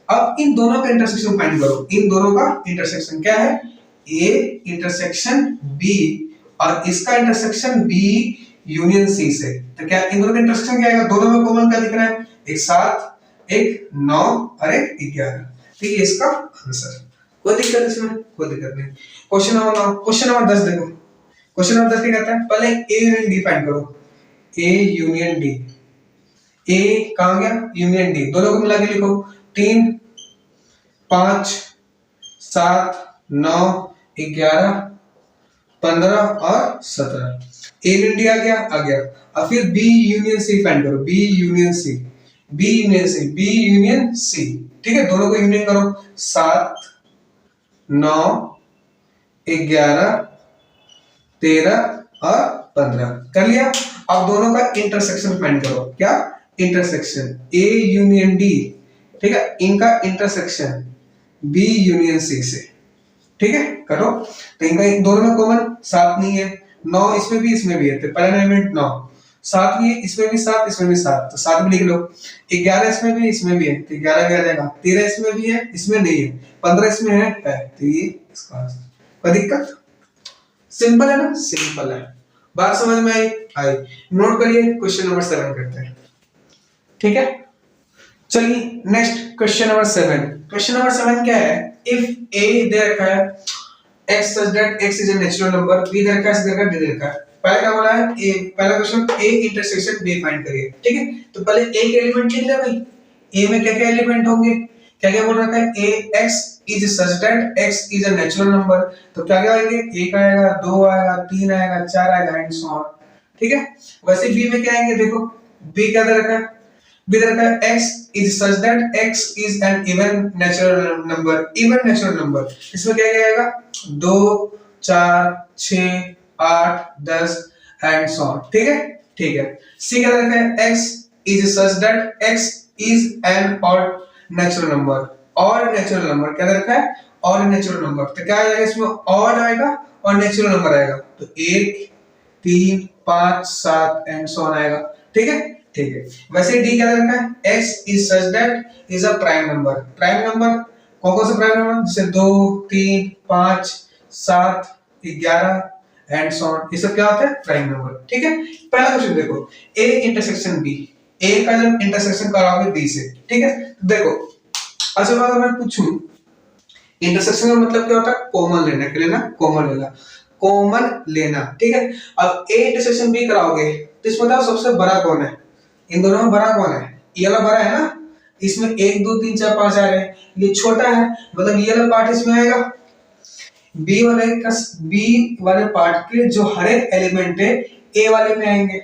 A: अब इन दोनों का इंटरसेक्शन फाइंड करो। इन दोनों का इंटरसेक्शन क्या है? ए इंटरसेक्शन बी और इसका इंटरसेक्शन बी यूनियन सी से। तो क्या इन दोनों का इंटरसेक्शन क्या आएगा? दोनों में कॉमन क्या दिख रहा है? एक 7, एक 9 और एक 11। ठीक है, इसका आंसर। कोई दिक्कत इसमें? कोई दिक्कत नहीं। क्वेश्चन नंबर 10 देखो। क्वेश्चन नंबर 10 क्या कहता है? पहले ए यूनियन डी फाइंड करो। ए यूनियन डी, ए कहां गया? Union D. दोनों को मिला के लिखो। 3 5 7 9 11 15 और 17। ए यूनियन डी आ गया, आ गया। अब फिर बी यूनियन सी फाइंड करो। B union C, B union C, B union C. ठीक है, दोनों को यूनियन करो। 7 9 11 13 और 15 कर लिया। अब दोनों का इंटरसेक्शन फाइंड करो। क्या? इंटरसेक्शन ए यूनियन डी, ठीक है, इनका इंटरसेक्शन बी यूनियन सी से। ठीक है, करो। तो इनका दोनों में कॉमन 7 नहीं है, 9 इसमें भी इसमें भी है, तो पहला एलिमेंट 9, 7 भी है, इसमें भी 7 इसमें भी 7, तो 7 भी लिख लो। 11 इसमें भी इसमें भी है, तो 11 भी आ जाएगा। 13 इसमें भी है इसमें नहीं है, 15 इसमें है, तो ये इसका आंसर। कोई दिक्कत? सिंपल है ना? सिंपल है। बात समझ में आई? नोट करिए। क्वेश्चन नंबर 7 करते हैं। ठीक है, चलिए next question number 7। Question number 7 क्या है? इफ ए दे रखा है x such that x is a natural number, b दे रखा है, c दे रखा है, d दे रखा है। पहला क्या बोला है? ए, पहला question a intersection b find करिए। ठीक है, तो पहले a के एलिमेंट लिख ले भाई। a में क्या क्या एलिमेंट होंगे? क्या क्या बोल रखा है? a x is such that x is a natural number, तो क्या क्या आएंगे? 1 आएगा, 2 आएगा, 3 आएगा, 4 आएगा एंड सो ऑन। ठीक है, वैसे b में क्या आएंगे? देखो b क्या दे रखा है? b दे रखा है x is such that x is an even natural number, even natural number। इसमें क्या क्या आएगा? 2 4 6 8 10 एंड सो ऑन। ठीक है, ठीक है। c क्या दे रखा है? x is such that x is an odd natural number, odd natural number क्या दे रखा है? odd natural number। तो क्या आएगा इसमें? odd आएगा और नेचुरल नंबर आएगा, तो 1 3 5 7 एंड सो ऑन आएगा। ठीक है, ठीक है। वैसे डी क्या रखा है? x is such that is a prime number। Prime number कौन कौन से प्राइम नंबर? जैसे 2 3 5 7 11 एंड सो ऑन, ये सब क्या होता है? Prime number. ठीक है, पहला क्वेश्चन देखो, a इंटरसेक्शन b। a का जब इंटरसेक्शन कराओगे b से, ठीक है, देखो अच्छा अगर मैं पूछूं इंटरसेक्शन का मतलब क्या होता है? कॉमन लेने के लिए ना, कॉमन लेना, कॉमन लेना। ठीक है, अब a इंटरसेक्शन b कराओगे तो इसमें बताओ सबसे बड़ा कौन है? इन दोनों में बड़ा कौन है? ये वाला बड़ा है ना, इसमें 1 2 3 4 5 आ रहे हैं, ये छोटा है, मतलब ये वाला पार्ट इसमें आएगा। बी वाले पार्ट के जो हर एक एलिमेंट है ए वाले में आएंगे,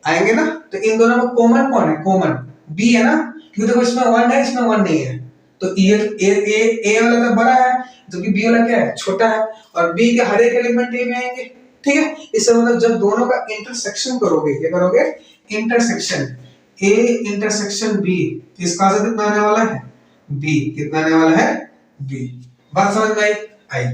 A: आएंगे ना। तो इन दोनों में कॉमन कौन है? कॉमन बी है ना, क्योंकि देखो इसमें 1 है, इसमें 1 नहीं है, तो ये ए वाला तो बड़ा है, जबकि बी वाला क्या है? छोटा है, और बी के हर एक एलिमेंट ए में आएंगे। ठीक है, इससे मतलब जब दोनों का इंटरसेक्शन करोगे, क्या करोगे? इंटरसेक्शन A इंटरसेक्शन B, इसका आंसर कितना आने वाला है? B। कितना आने वाला है? B। बात समझ में आई?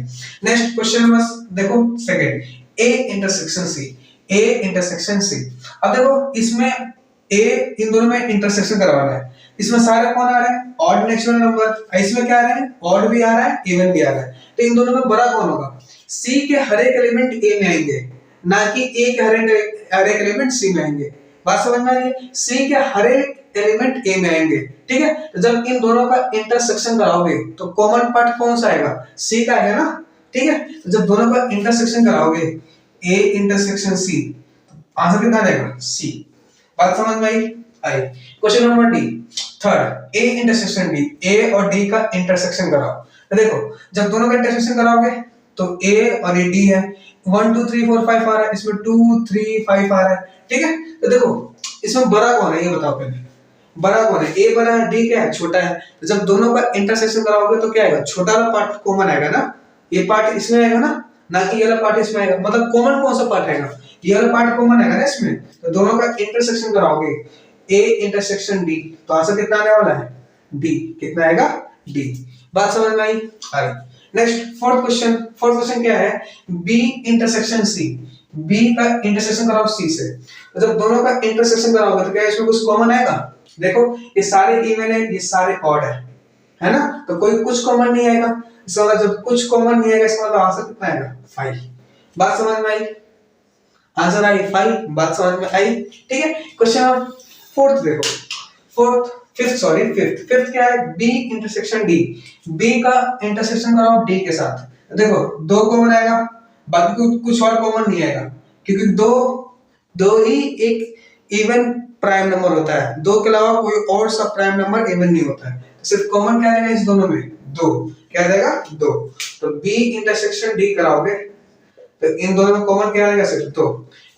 A: नेक्स्ट क्वेश्चन नंबर देखो second, A intersection C। A intersection C। अब देखो इसमें A इन दोनों में इंटरसेक्शन करवाना है, इसमें सारे कौन आ रहे हैं? Odd natural number. इसमें क्या आ रहे हैं? ऑड भी आ रहा है, इवन भी आ रहा है, तो इन दोनों में बड़ा कौन होगा? C के हर एक एलिमेंट A में आएंगे, ना कि A के हर एक एलिमेंट C में आएंगे। बात समझ में आ रही है? C के हर एक एलिमेंट A में आएंगे। ठीक है, तो जब इन दोनों का इंटरसेक्शन कराओगे तो कॉमन पार्ट कौन सा आएगा? C का आएगा ना। ठीक है, तो जब दोनों का इंटरसेक्शन कराओगे A इंटरसेक्शन C, आंसर कितना आएगा? C। बात समझ में आई? Question number D third, A intersection D। A और D का इंटरसेक्शन कराओ, तो देखो जब दोनों का इंटरसेक्शन कराओगे तो A और ये D है, 1 2 3 4 5 आ रहा है, इसमें 2 3 5 आ रहा है। ठीक है, तो देखो इसमें बड़ा कौन है? ये बताओ पहले, बड़ा कौन है? A बड़ा है, D क्या है? छोटा है। तो जब दोनों का इंटरसेक्शन कराओगे तो क्या आएगा? छोटा वाला पार्ट कॉमन आएगा ना, ये पार्ट इसमें आएगा ना, ना कि ये वाला पार्ट इसमें आएगा। मतलब कॉमन कौन सा पार्ट आएगा, ये वाला पार्ट कॉमन आएगा ना इसमें, तो दोनों का इंटरसेक्शन कराओगे ए इंटरसेक्शन डी, तो आंसर कितना आने वाला है, डी। कितना आएगा, डी। बात समझ में आई? नेक्स्ट फोर्थ क्वेश्चन क्या है, बी इंटरसेक्शन सी, बी का इंटरसेक्शन कराओ सी से। तो जब दोनों का इंटरसेक्शन कराओगे तो क्या इसमें कुछ कॉमन आएगा? देखो ये सारे इवन है, ये सारे ऑड है ना, तो कोई कुछ कॉमन नहीं आएगा। इसका मतलब जब कुछ कॉमन नहीं आएगा इसका मतलब आंसर कितना आएगा, 5। बात समझ में आई? Answer I 5। बात समझ में आई? ठीक है। क्वेश्चन फोर्थ देखो, फिफ्थ क्या है, बी इंटरसेक्शन डी, बी का इंटरसेक्शन कराओ डी के साथ। तो देखो दो कॉमन आएगा, बाकी कुछ और कॉमन नहीं आएगा, क्योंकि दो ही एक इवन प्राइम नंबर होता है, दो के अलावा कोई और सा प्राइम नंबर इवन नहीं होता है। तो सिर्फ कॉमन क्या रहेगा इस दोनों में, दो। क्या रहेगा, दो। तो बी इंटरसेक्शन डी कराओगे तो इन दोनों में कॉमन क्या रहेगा, सिर्फ दो।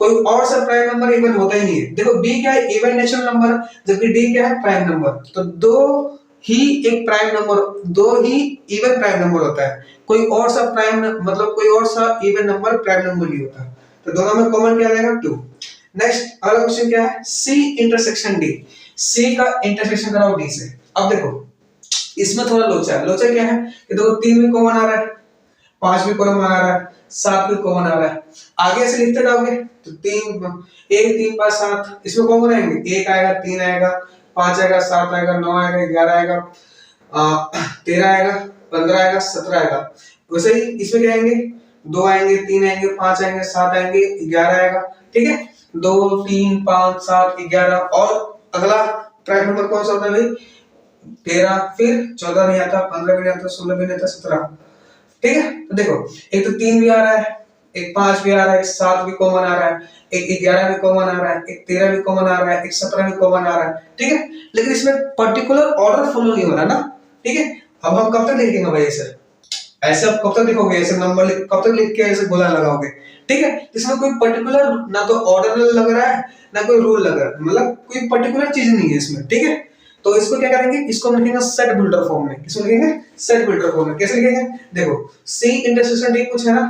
A: कोई और सा प्राइम नंबर इवन होता ही नहीं है। देखो बी क्या है, इवन नेचुरल नंबर, जबकि डी क्या है, प्राइम नंबर। तो दो ही एक प्राइम नंबर, दो ही इवन प्राइम नंबर होता है, कोई और सा प्राइम मतलब कोई और सा इवन नंबर प्राइम नंबर नहीं होता। तो दोनों में कॉमन क्या रहेगा, 2। नेक्स्ट अगला क्वेश्चन क्या है, सी इंटरसेक्शन डी, सी का इंटरसेक्शन कराओ डी से। अब देखो इसमें थोड़ा लोचा है। लोचा क्या है कि देखो 3 भी कॉमन आ रहा है, 5 भी कॉमन आ रहा है, 7 भी कॉमन आ रहा है। आगे से लिखते जाओगे तो 1 3 5 7 इसमें कॉमन आएंगे, 1 आएगा, 3 आएगा, 5 आएगा, 7 आएगा, 9 आएगा, 11 आएगा, 13 आएगा, 15 आएगा, 17 आएगा। वैसे ही इसमें क्या आएंगे, 2 आएंगे, 3 आएंगे, 5 आएंगे, 7 आएंगे, 11 आएगा। ठीक है, 2 3 5 7 11। और अगला प्राइम नंबर कौन सा होता है भाई, 13, फिर 14 नहीं आता, 15 भी नहीं आता, 16 भी नहीं आता, 17। ठीक है, तो देखो एक तो 3 भी आ रहा है, एक 5 भी आ रहा है, एक 7 भी कॉमन आ रहा है, एक 11 भी कॉमन आ रहा है, एक 13 भी कॉमन आ रहा है, एक 17 भी कॉमन आ रहा है। ठीक है, लेकिन इसमें पर्टिकुलर ऑर्डर फॉलो नहीं हो रहा ना। ठीक है, अब हम कब तक लिखेंगे भाई ऐसे आप कब तक लिखोगे, ऐसे नंबर कब तक लिख के ऐसे गोला लगाओगे। ठीक है, इसमें कोई पर्टिकुलर ना तो ऑर्डर लग रहा है ना कोई रूल लग रहा है, मतलब कोई पर्टिकुलर चीज नहीं है इसमें। ठीक है, तो इसको क्या करेंगे, इसको हम लिखेंगे सेट बिल्डर फॉर्म में। किसमें लिखेंगे, सेट बिल्डर फॉर्म में। कैसे लिखेंगे, देखो सी इंटरसेक्शन डी कुछ है ना,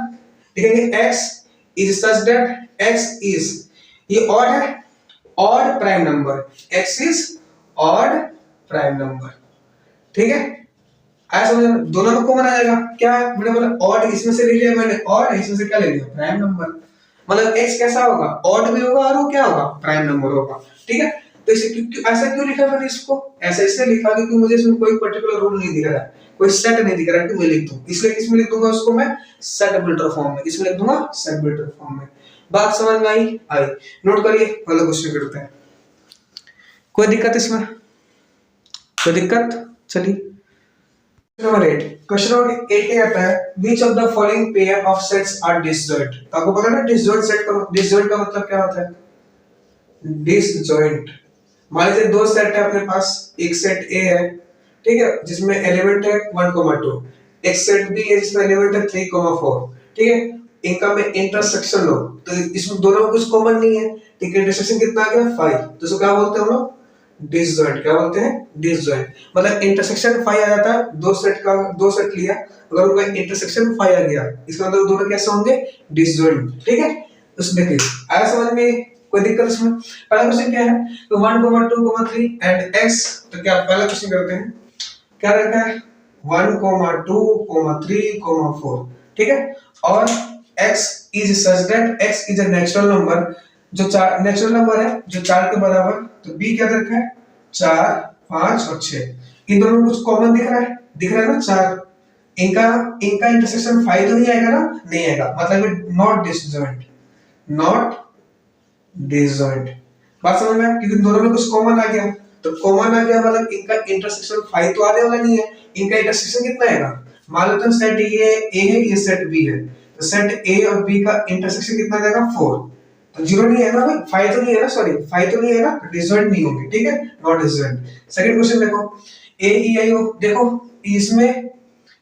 A: लिखेंगे x is such that x is, ये ऑड है, odd prime number, x is odd prime number. ठीक है, आया समझ में? दोनों में कॉमन आ जाएगा। क्या मैंने बोला, ऑड इसमें से ले लिया मैंने, और इसमें से क्या ले लिया, प्राइम नंबर। मतलब x कैसा होगा, ऑड भी होगा और वो क्या होगा, प्राइम नंबर होगा। ठीक है, तो इसे ऐसा क्यों लिखा मैंने इसको, ऐसा इसलिए लिखा क्योंकि मुझे इसमें कोई पर्टिकुलर रूल नहीं दिख रहा है, कोई सेट नहीं दिख रहा है कि मैं लिख दूं, इसलिए किसमें लिख दूंगा उसको मैं, सेट बिल्डर फॉर्म में। इसमें लिख दूंगा सेट बिल्डर फॉर्म में। बात समझ में आई? नोट करिए, अगला क्वेश्चन करते हैं। कोई दिक्कत इसमें, कोई दिक्कत? चलिए नंबर 8, क्वेश्चन नंबर 8 क्या कहता है, which of the following pair of sets are disjoint. तो आपको पता है ना डिसजॉइंट सेट का, डिसजॉइंट का मतलब क्या होता है, डिसजॉइंट। मान लीजिए दो सेट है अपने पास, एक सेट ए है, ठीक है, जिसमें एलिमेंट है 1,2, एक सेट बी है जिसमें एलिमेंट है 3,4। ठीक है, इनका में इंटरसेक्शन लो, तो इसमें दोनों में कुछ कॉमन नहीं है, ठीक है, इंटरसेक्शन कितना आ गया 5, तो इसको क्या बोलते हैं हम लोग, डिसजॉइंट। क्या बोलते हैं, डिसजॉइंट। मतलब इंटरसेक्शन 5 आ जाता है, दो सेट लिया, अगर उनका इंटरसेक्शन 5 आ गया, इसका मतलब दोनों कैसे होंगे, डिसजॉइंट। ठीक है, उसमें देखिए आया समझ में, कोई दिक्कत इसमें? पहला क्वेश्चन क्या है, तो 1, 2, 3 एंड x। तो क्या पहला क्वेश्चन करते हैं, क्या रखा है 1, 2, 3, 4। ठीक है, और x is such that x is a natural number, जो नेचुरल नंबर है जो 4 के बराबर। तो b क्या रखा है 4, 5 और 6। इन दोनों में कुछ कॉमन दिख रहा है, ना 4। इनका इंटरसेक्शन 5 तो नहीं आएगा ना, नहीं आएगा, मतलब नॉट डिसजॉइंट, नॉट डिसजॉइंट। बात समझ में? क्योंकि दोनों में कुछ कॉमन आ गया, तो कॉमन आ गया मतलब इनका इंटरसेक्शन 5 तो आने वाला नहीं है। इनका इंटरसेक्शन कितना आएगा, मान लो तुम सेट ये a है, ये सेट b है, तो सेट a और b का इंटरसेक्शन कितना आ जाएगा 4। तो 0 नहीं है ना भाई, 5 तो नहीं है ना, सॉरी 5 तो नहीं है ना, डिसजॉइंट नहीं होंगे। ठीक है, नॉट डिसजॉइंट। सेकंड क्वेश्चन देखो, a e i o, देखो इसमें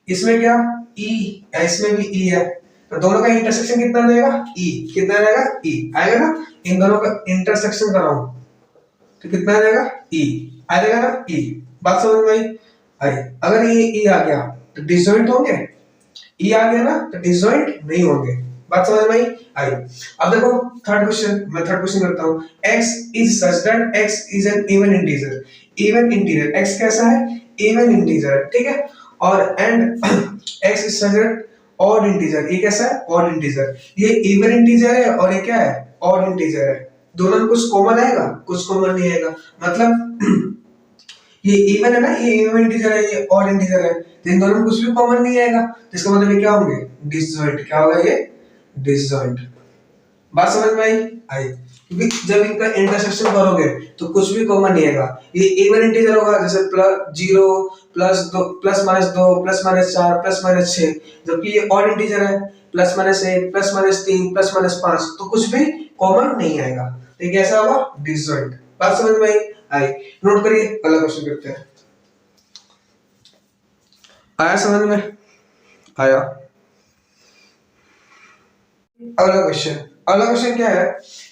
A: क्या e है, इसमें भी e है, तो दोनों का इंटरसेक्शन कितना आ जाएगा, e। कितना आ जाएगा, e आएगा ना। इन दोनों का इंटरसेक्शन कराओ तो कितना आ जाएगा, e आ जाएगा ना, e। बात समझ में आई? अगर ये e आ गया तो डिसजॉइंट होंगे, ई आ गया ना तो डिसजॉइंट नहीं होंगे। बात समझ में आई। अब देखो थर्ड क्वेश्चन, मैं थर्ड क्वेश्चन करता हूं। x is such that x is an even integer. Even integer x कैसा है? इवन इंटीजर है, ठीक है। और and x is such that odd integer, ये कैसा है? Odd integer. ये इवन इंटीजर है और ये क्या है? ऑड इंटीजर है। दोनों में कुछ कॉमन आएगा? कुछ कॉमन नहीं आएगा। मतलब ये इवन है ना, ये इवन इंटीजर है, ये ऑड इंटीजर है, तो इन दोनों में कुछ भी कॉमन नहीं आएगा, तो इसका मतलब ये क्या होंगे? डिसजॉइंट। क्या होगा ये? डिसजॉइंट। बात समझ में आई? क्योंकि जब इनका इंटरसेक्शन करोगे तो कुछ भी कॉमन नहीं आएगा। ये इवन इंटीजर होगा, जैसे +0 +2 +-2 +-4 +-6, जबकि ये ऑड इंटीजर है, +-1 +-3 +-5, तो कुछ भी कॉमन नहीं आएगा, तो ये कैसा होगा? डिसजॉइंट। बात समझ में आई? नोट करिए, अगला क्वेश्चन करते हैं। आया समझ में? आया। अगला क्वेश्चन, अगला क्वेश्चन क्या है?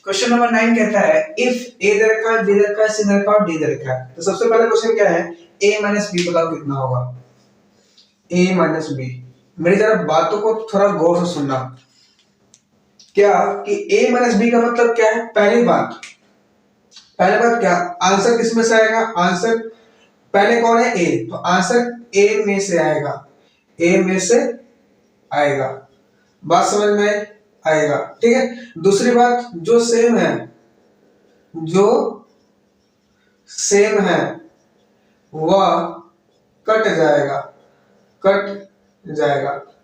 A: क्वेश्चन नंबर 9 कहता है इफ ए दे रखा है, बी दे रखा है, सी दे रखा है और डी दे रखा है, तो सबसे पहला क्वेश्चन क्या है? a - b बताओ कितना होगा? a - b। मेरी तरफ बातों को थोड़ा गौर से सुनना। क्या कि a - b का मतलब क्या है? पहली बात क्या? आंसर किसमें से आएगा? आंसर पहले कौन है? a, तो आंसर a में से आएगा, a में से आएगा। बात समझ में आएगा, ठीक है। दूसरी बात, जो सेम है वह कट जाएगा।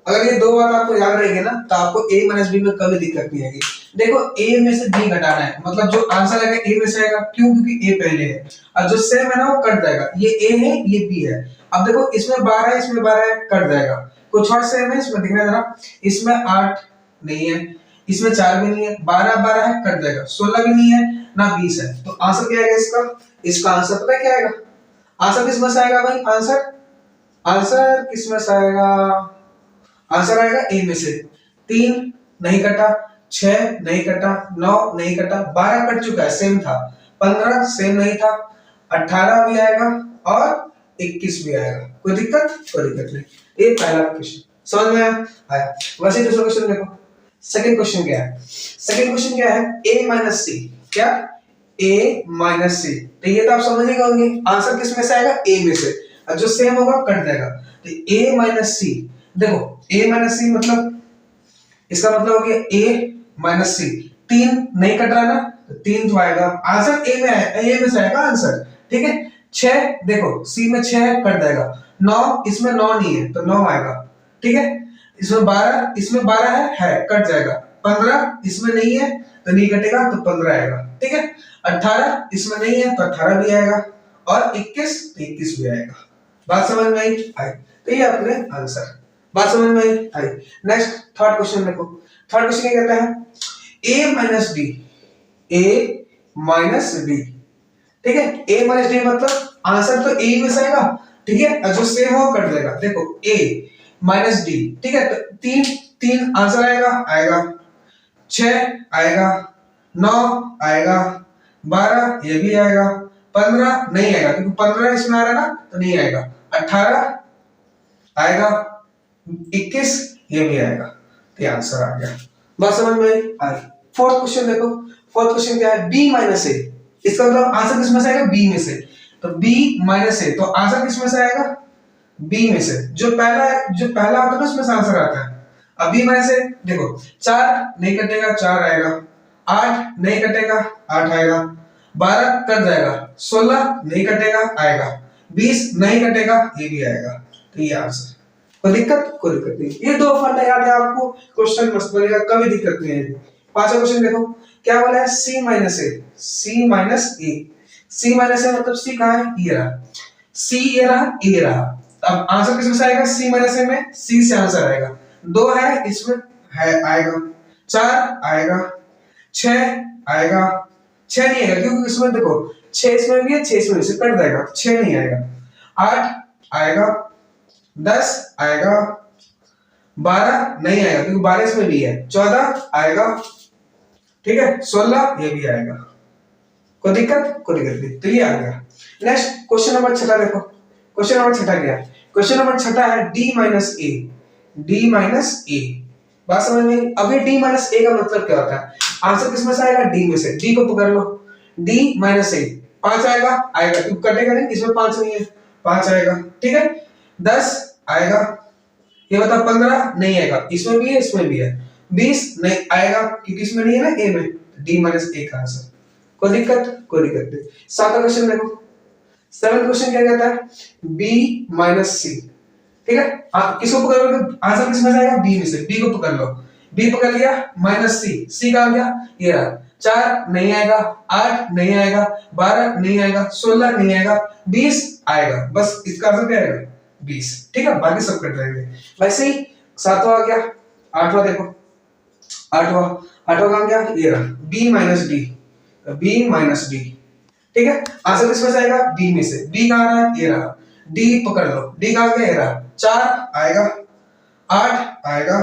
A: अगर ये दो बात आपको याद रहेगी ना, तो आपको a - b में कभी दिक्कत नहीं आएगी। देखो a में से b घटाना है, मतलब जो आंसर आएगा a में से आएगा, क्यों? क्योंकि a पहले है, और जो सेम है ना वो कट जाएगा। ये a है, ये b है। अब देखो इसमें 12 है, इसमें 12 है, कट जाएगा। कुछ और सेम है इसमें, दिखना जरा। इसमें 8 नहीं है, इसमें 4 भी नहीं है, 12 है, कट जाएगा। 16 भी नहीं है ना, 20 है, तो आंसर क्या आएगा इसका? इसका आंसर पता है क्या आएगा? आंसर किसमें से आएगा भाई? आंसर किसमें से आएगा? आंसर आएगा ए में से। 3 नहीं कटा, 6 नहीं कटा, 9 नहीं कटा, 12 कट चुका है, सेम था। 15 सेम नहीं था, 18 भी आएगा और 21 भी आएगा। कोई दिक्कत? कोई दिक्कत नहीं। ये पहला क्वेश्चन समझ में आया। वैसे दूसरा क्वेश्चन देखो। सेकंड क्वेश्चन क्या है? सेकंड क्वेश्चन क्या है? a - c। क्या? a - c। तो ये तो आप समझ ही होंगे, आंसर किस में से आएगा? a में से, और जो सेम होगा कट जाएगा। तो a - c, देखो a - c मतलब, इसका मतलब हो गया a - c। 3 नहीं कट रहा ना, तो 3 तो आएगा, आंसर a में आएगा, a में से आएगा आंसर, ठीक है। 6 देखो c में 6 है, कट जाएगा। 9 इसमें 9 नहीं है, तो 9 आएगा, ठीक है। इसमें 12, इसमें 12 है, कट जाएगा। 15 इसमें नहीं है तो नहीं कटेगा, तो 15 आएगा, ठीक है। 18 इसमें नहीं है तो 18 भी आएगा, और 21 तो 21 भी आएगा। बात समझ में आई? तो ये अपने आंसर। बात समझ में आई? नेक्स्ट थर्ड क्वेश्चन देखो। थर्ड क्वेश्चन क्या कहता है? a - b, ठीक है। a - d मतलब आंसर तो a में से आएगा, ठीक है, और जो सेम हो कट जाएगा। देखो a - d, ठीक है, तो 3 आंसर आएगा 6 आएगा, 9 आएगा, 12 ये भी आएगा, 15 नहीं आएगा क्योंकि 15 इसमें आ रहा है ना, तो नहीं आएगा। 18 आएगा, 21 ये भी आएगा, तो ये आंसर आ गया। बात समझ में आई? फोर्थ क्वेश्चन देखो। फोर्थ क्वेश्चन क्या है? b - a। इसका मतलब आंसर किसमें से आएगा? b में से। तो b - a, तो आंसर किसमें से आएगा? b में से। जो पहला आता है ना उसमें से आंसर आता है। अब b में से देखो, 4 नहीं कटेगा, 4 आएगा, 8 नहीं कटेगा, 8 आएगा, 12 कट जाएगा, 16 नहीं कटेगा, आएगा, 20 नहीं कटेगा, ये भी आएगा, तो ये आंसर। कोई दिक्कत? कोई दिक्कत नहीं। ये दो फंडा याद है आपको, क्वेश्चन मस्त बनेगा, कभी दिक्कत नहीं है। पांचवा क्वेश्चन देखो क्या बोला है? c - a। c - a, c - a मतलब c कहां है? ये रहा, c ये रहा, ये रहा। अब आंसर किसमें से आएगा? c - a में c से आंसर आएगा। 2 है इसमें, है आएगा, 4 आएगा, 6 आएगा, 6 नहीं आएगा क्योंकि इसमें देखो 6 इसमें भी है, 6 इसमें से कट जाएगा, 6 नहीं आएगा। 8 आएगा, 10 आएगा, 12 नहीं आएगा क्योंकि 12 इसमें भी है, 14 आएगा, ठीक है, 16 ये भी आएगा। कोई दिक्कत? कोई दिक्कत नहीं, तो ये आ गया। नेक्स्ट क्वेश्चन नंबर 6 देखो। क्वेश्चन नंबर 6 क्या है? क्वेश्चन नंबर 6 है d - a। डी माइनस ए। बात समझ में? अब ये डी माइनस ए का मतलब क्या होता है? आंसर किस में से आएगा? डी में से। डी को पकड़ लो, डी माइनस ए 5 आएगा, आएगा क्योंकि कटेगा नहीं, इसमें 5 नहीं है, 5 आएगा, ठीक है। 10 आएगा, ये बता 15 नहीं आएगा, इसमें भी है इसमें भी है। 20 नहीं आएगा क्योंकि इसमें नहीं है ना ए में, डी माइनस ए का आंसर। कोई दिक्कत? कोई दिक्कत नहीं। 7वां क्वेश्चन देखो, 7वां क्वेश्चन क्या कहता है? बी माइनस सी, ठीक है। आप किसको पकड़ लोगे? आंसर किसमें से आएगा? बी में से। बी को पकड़ लो, बी पकड़ लिया, माइनस सी, सी का आ गया, ये रहा। 4 नहीं आएगा, 8 नहीं आएगा, 12 नहीं आएगा, 16 नहीं आएगा, 20 आएगा। बस इसका आंसर क्या आएगा? 20, ठीक है। बाकी सब कट जाएंगे। वैसे ही 7वां आ गया, 8वां देखो, 8वां का क्या? ये रहा, B minus D, B minus D, ठीक है। आंसर किसमें से आएगा? बी में से। बी कहां रहा है? ये रहा, डी पकड़ लो, डी कहां गया? ये रहा। 4 आएगा, 8 आएगा,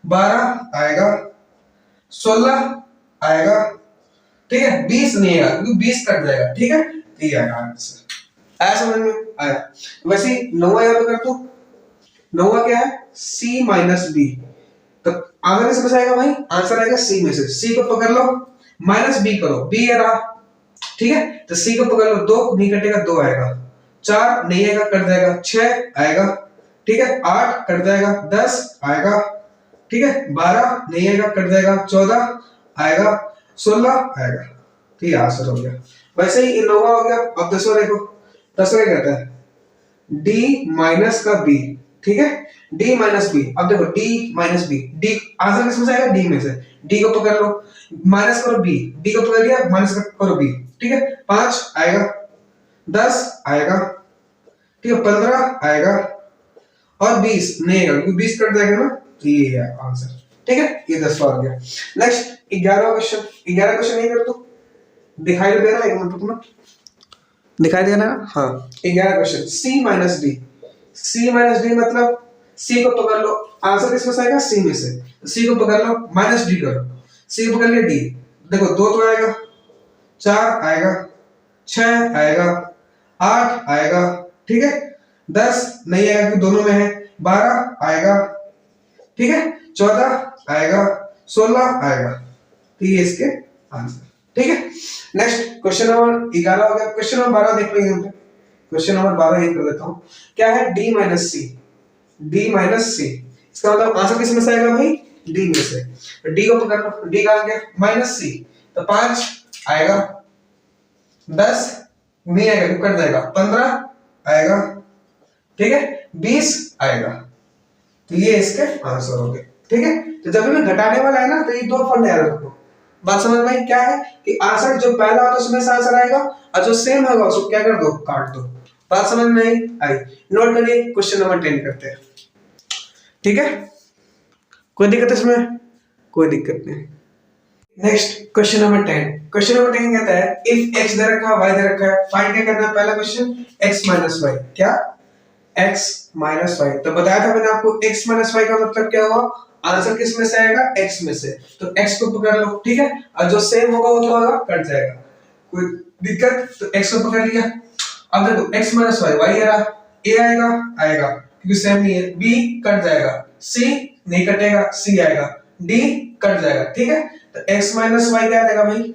A: 12 आएगा, 16 आएगा, ठीक है। 20 नहीं आएगा क्योंकि 20 कट जाएगा, ठीक है। तो ये आएगा आंसर। आया समझ में? आया। वैसे 9वां यहां पे कर दो। 9वां क्या है? सी माइनस बी। तो आंसर किसमें से आएगा भाई? आंसर आएगा सी में से। सी को पकड़ लो, माइनस बी करो, बी ये रहा, ठीक है। तो सी को पकड़ लो, 2 नहीं कटेगा, 2 आएगा। 4 नहीं आएगा, कट जाएगा, 6 आएगा, ठीक है। 8 कट जाएगा, 10 आएगा, ठीक है। 12 नहीं आएगा, कट जाएगा, 14 आएगा, 16 आएगा। ठीक है, आंसर हो गया। वैसे ही 9वां हो गया। अब 10वां देखो, 10वां क्या कहता है? डी माइनस का बी, ठीक है। D minus B. अब देखो D minus B, D answer किसमें से आएगा? डी में से। डी को पकड़ लो, माइनस करो बी, डी को पकड़ लिया, माइनस करो बी, ठीक है। 5 आएगा, 10 आएगा, ठीक है। 15 आएगा और 20 नहीं आएगा क्योंकि 20 कट जाएगा ना, तो ये है आंसर, ठीक है। ये 10वां आ गया। Next 11वां question. 11 क्वेश्चन नहीं कर तू दिखाई दे रहा है? एक मिनट रुकना, दिखाई दे रहा है? हाँ। 11 क्वेश्चन, सी माइनस डी। सी माइनस डी मतलब सी को पकड़ लो, आंसर किसमें से आएगा? सी में से। सी को पकड़ लो, माइनस डी करो, सी को पकड़ लिया, डी देखो 2 तो आएगा, 4 आएगा, 6 आएगा, 8 आएगा, ठीक है। 10 नहीं आएगा क्योंकि दोनों में है, 12 आएगा, ठीक है। 14 आएगा, 16 आएगा। तो ये इसके आंसर, ठीक है। नेक्स्ट क्वेश्चन नंबर 11 हो गया। क्वेश्चन नंबर 12 देख लेंगे हम। क्वेश्चन नंबर 12 ही कर देता हूं। क्या है? डी माइनस सी। डी माइनस सी, इसका मतलब आंसर किसमें से आएगा भाई? डी में से। डी को पकड़ लो, डी का आ गया माइनस सी, तो 5 आएगा, 10 नहीं आएगा क्योंकि कट जाएगा, 15 आएगा, ठीक है। 20 आएगा। तो ये इसके आंसर हो गए, ठीक है। तो जब भी घटाने वाला है ना, तो ये 2 फंड याद रखो। बात समझ में? क्या है कि आंसर जो पहला होगा उसमें से आंसर आएगा, और जो सेम होगा उसको क्या कर दो? काट दो। बात समझ में आई? नोट करिए। क्वेश्चन नंबर 10 करते हैं, ठीक है। कोई दिक्कत इसमें? कोई दिक्कत नहीं। Next question number 10। Question number 10 कहता है इफ x दे रखा है, y दे रखा है, फाइंड क्या करना है? पहला क्वेश्चन x माइनस वाई। क्या? x minus y. तो बताया था मैंने आपको x माइनस वाई का मतलब क्या हुआ? आंसर किस में से आएगा? x में से। तो x को पकड़ लो, ठीक है। और जो सेम होगा वो क्या होगा? कट जाएगा। कोई दिक्कत? तो x को पकड़ लिया। अब देखो x माइनस वाई, y आ रहा, a आएगा, आएगा क्योंकि सेम नहीं है, b कट जाएगा, c नहीं कटेगा, c आएगा, d कट जाएगा, ठीक है। तो x माइनस वाई क्या आएगा भाई?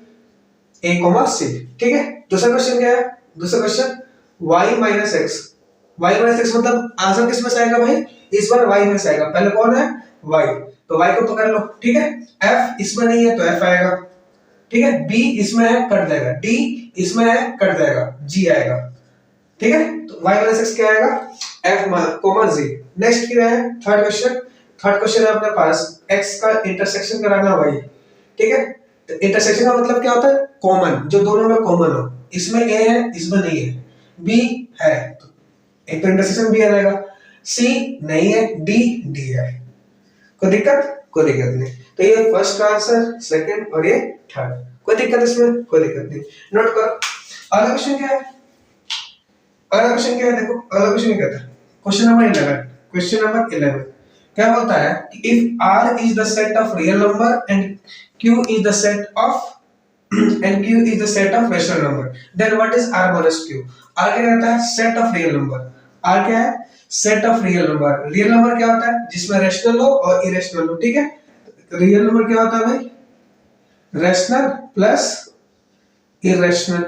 A: a कोमा c, ठीक है। दूसरा क्वेश्चन क्या है? दूसरा question y minus x। y minus x मतलब आंसर किस में से आएगा भाई? इस बार y में से आएगा। पहले कौन है? y। तो y को पकड़ लो, ठीक है। f इसमें नहीं है तो f आएगा, ठीक है। b इसमें है, कट जाएगा, d इसमें है, कट जाएगा, g आएगा, ठीक है। तो y माइनस x क्या आएगा? f coma g। नेक्स्ट क्या है? Third question. थर्ड क्वेश्चन है अपने पास x का इंटरसेक्शन कराना y, ठीक है। तो इंटरसेक्शन का मतलब क्या होता है? कॉमन, जो दोनों में कॉमन हो। इसमें a है, इसमें नहीं है, b है, तो एक तो इंटरसेक्शन b आ जाएगा, c नहीं है, d है। कोई दिक्कत? कोई दिक्कत नहीं। तो ये फर्स्ट का आंसर, सेकंड और ये थर्ड। कोई दिक्कत इसमें? कोई दिक्कत नहीं। नोट करो। अगला क्वेश्चन क्या है? अगला क्वेश्चन क्या है? देखो अगला क्वेश्चन क्या कहता है? Question number 11। क्वेश्चन नंबर 11 क्या बोलता है कि if r is the set of real number and q is the set of q is the set of rational number, then what is r minus q? r क्या कहता है? Set of real number. R क्या है? Set of real number. Real number क्या होता है? जिसमें रैशनल हो और इरेशनल हो, ठीक है। रियल नंबर क्या होता है भाई? रैशनल प्लस इरेशनल,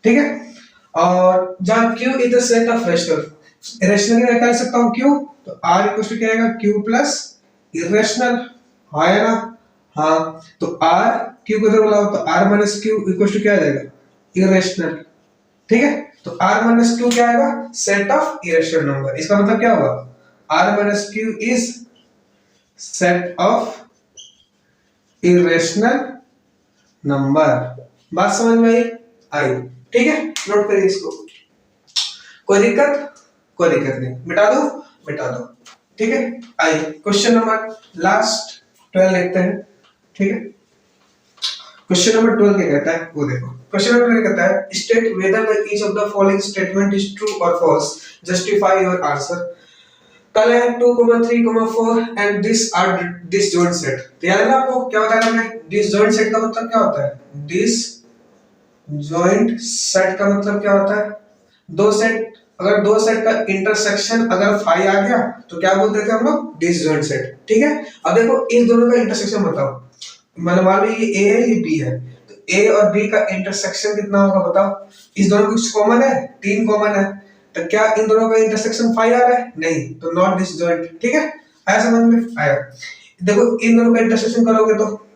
A: ठीक है। और जहां Q is the set of rational, irrational क्या लिख सकता हूं Q, तो R इक्वल टू क्या आएगा? Q प्लस इरेशनल, है ना? हाँ, तो R Q को इधर बुलाओ तो R minus Q equal to क्या आ जाएगा? इरेशनल, ठीक है। तो R माइनस Q क्या आएगा? Set of irrational number. इसका मतलब क्या होगा? R minus Q is set of irrational number. बात समझ में आई? ठीक है, नोट करिए इसको। कोई दिक्कत? कोई दिक्कत नहीं, मिटा दो, मिटा दो, ठीक है। आइए क्वेश्चन नंबर लास्ट 12 देखते हैं, ठीक है। क्वेश्चन नंबर 12 क्या कहता है वो देखो। क्वेश्चन नंबर क्या कहता है? State whether the each of the following statement is true और फॉल्स, जस्टिफाई योर आंसर। कल है 2, 3, 4 and this are disjoint set. तो याद है ना आपको क्या बताया मैंने? डिसजॉइंट सेट का मतलब क्या होता है? डिसजॉइंट सेट का मतलब क्या होता है? दो सेट, अगर दो सेट का इंटरसेक्शन अगर 5 आ गया तो क्या बोलते थे हम लोग? डिसजॉइंट सेट, ठीक है। अब देखो इस दोनों का इंटरसेक्शन बताओ, मतलब मान लो ये A है ये B है, तो A और B का इंटरसेक्शन कितना होगा बताओ? इस दोनों कुछ कॉमन है? 3 कॉमन है, तो क्या इन दोनों का इंटरसेक्शन 5 आ रहा है? नहीं, तो नॉट डिसजॉइंट, ठीक है। आया समझ में? आया। देखो इन दोनों का इंटरसेक्शन करोगे तो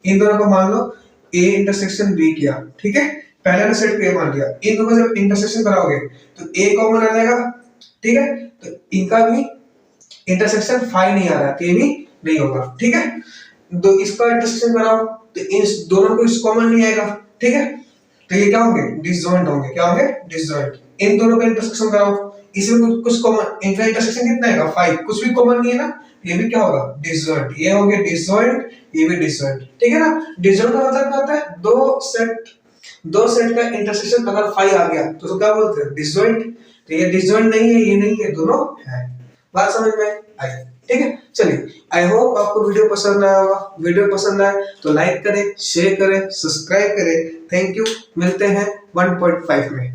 A: इन दोनों को मान लो A इंटरसेक्शन B किया, ठीक है। पहले ने सेट को A मान लिया, इन दोनों जब इंटरसेक्शन कराओगे तो A कॉमन आ जाएगा, ठीक है। तो इनका भी इंटरसेक्शन 5 नहीं आ रहा, तो ये भी नहीं होगा, ठीक है। तो इसका इंटरसेक्शन कराओ तो इन दोनों को इस कॉमन नहीं आएगा, ठीक है। तो ये क्या होंगे? डिसजॉइंट होंगे। क्या होंगे? डिसजॉइंट। इन दोनों का इंटरसेक्शन कराओ, इसमें कुछ कॉमन, इनका इंटरसेक्शन कितना आएगा? 5, कुछ भी कॉमन नहीं है ना, ये भी क्या होगा? डिसजॉइंट। ये होंगे डिसजॉइंट, ये भी डिसजॉइंट, ठीक है ना। डिसजॉइंट का मतलब क्या होता है? दो सेट का इंटरसेक्शन अगर 5 आ गया तो क्या बोलते हैं? डिसजॉइंट। तो ये डिसजॉइंट नहीं है, ये नहीं है, दोनों है। बात समझ में आई? ठीक है, चलिए। आई होप आपको वीडियो पसंद आया होगा। वीडियो पसंद आए तो लाइक करें, शेयर करें, सब्सक्राइब करें। Thank you. मिलते हैं 1.5 में।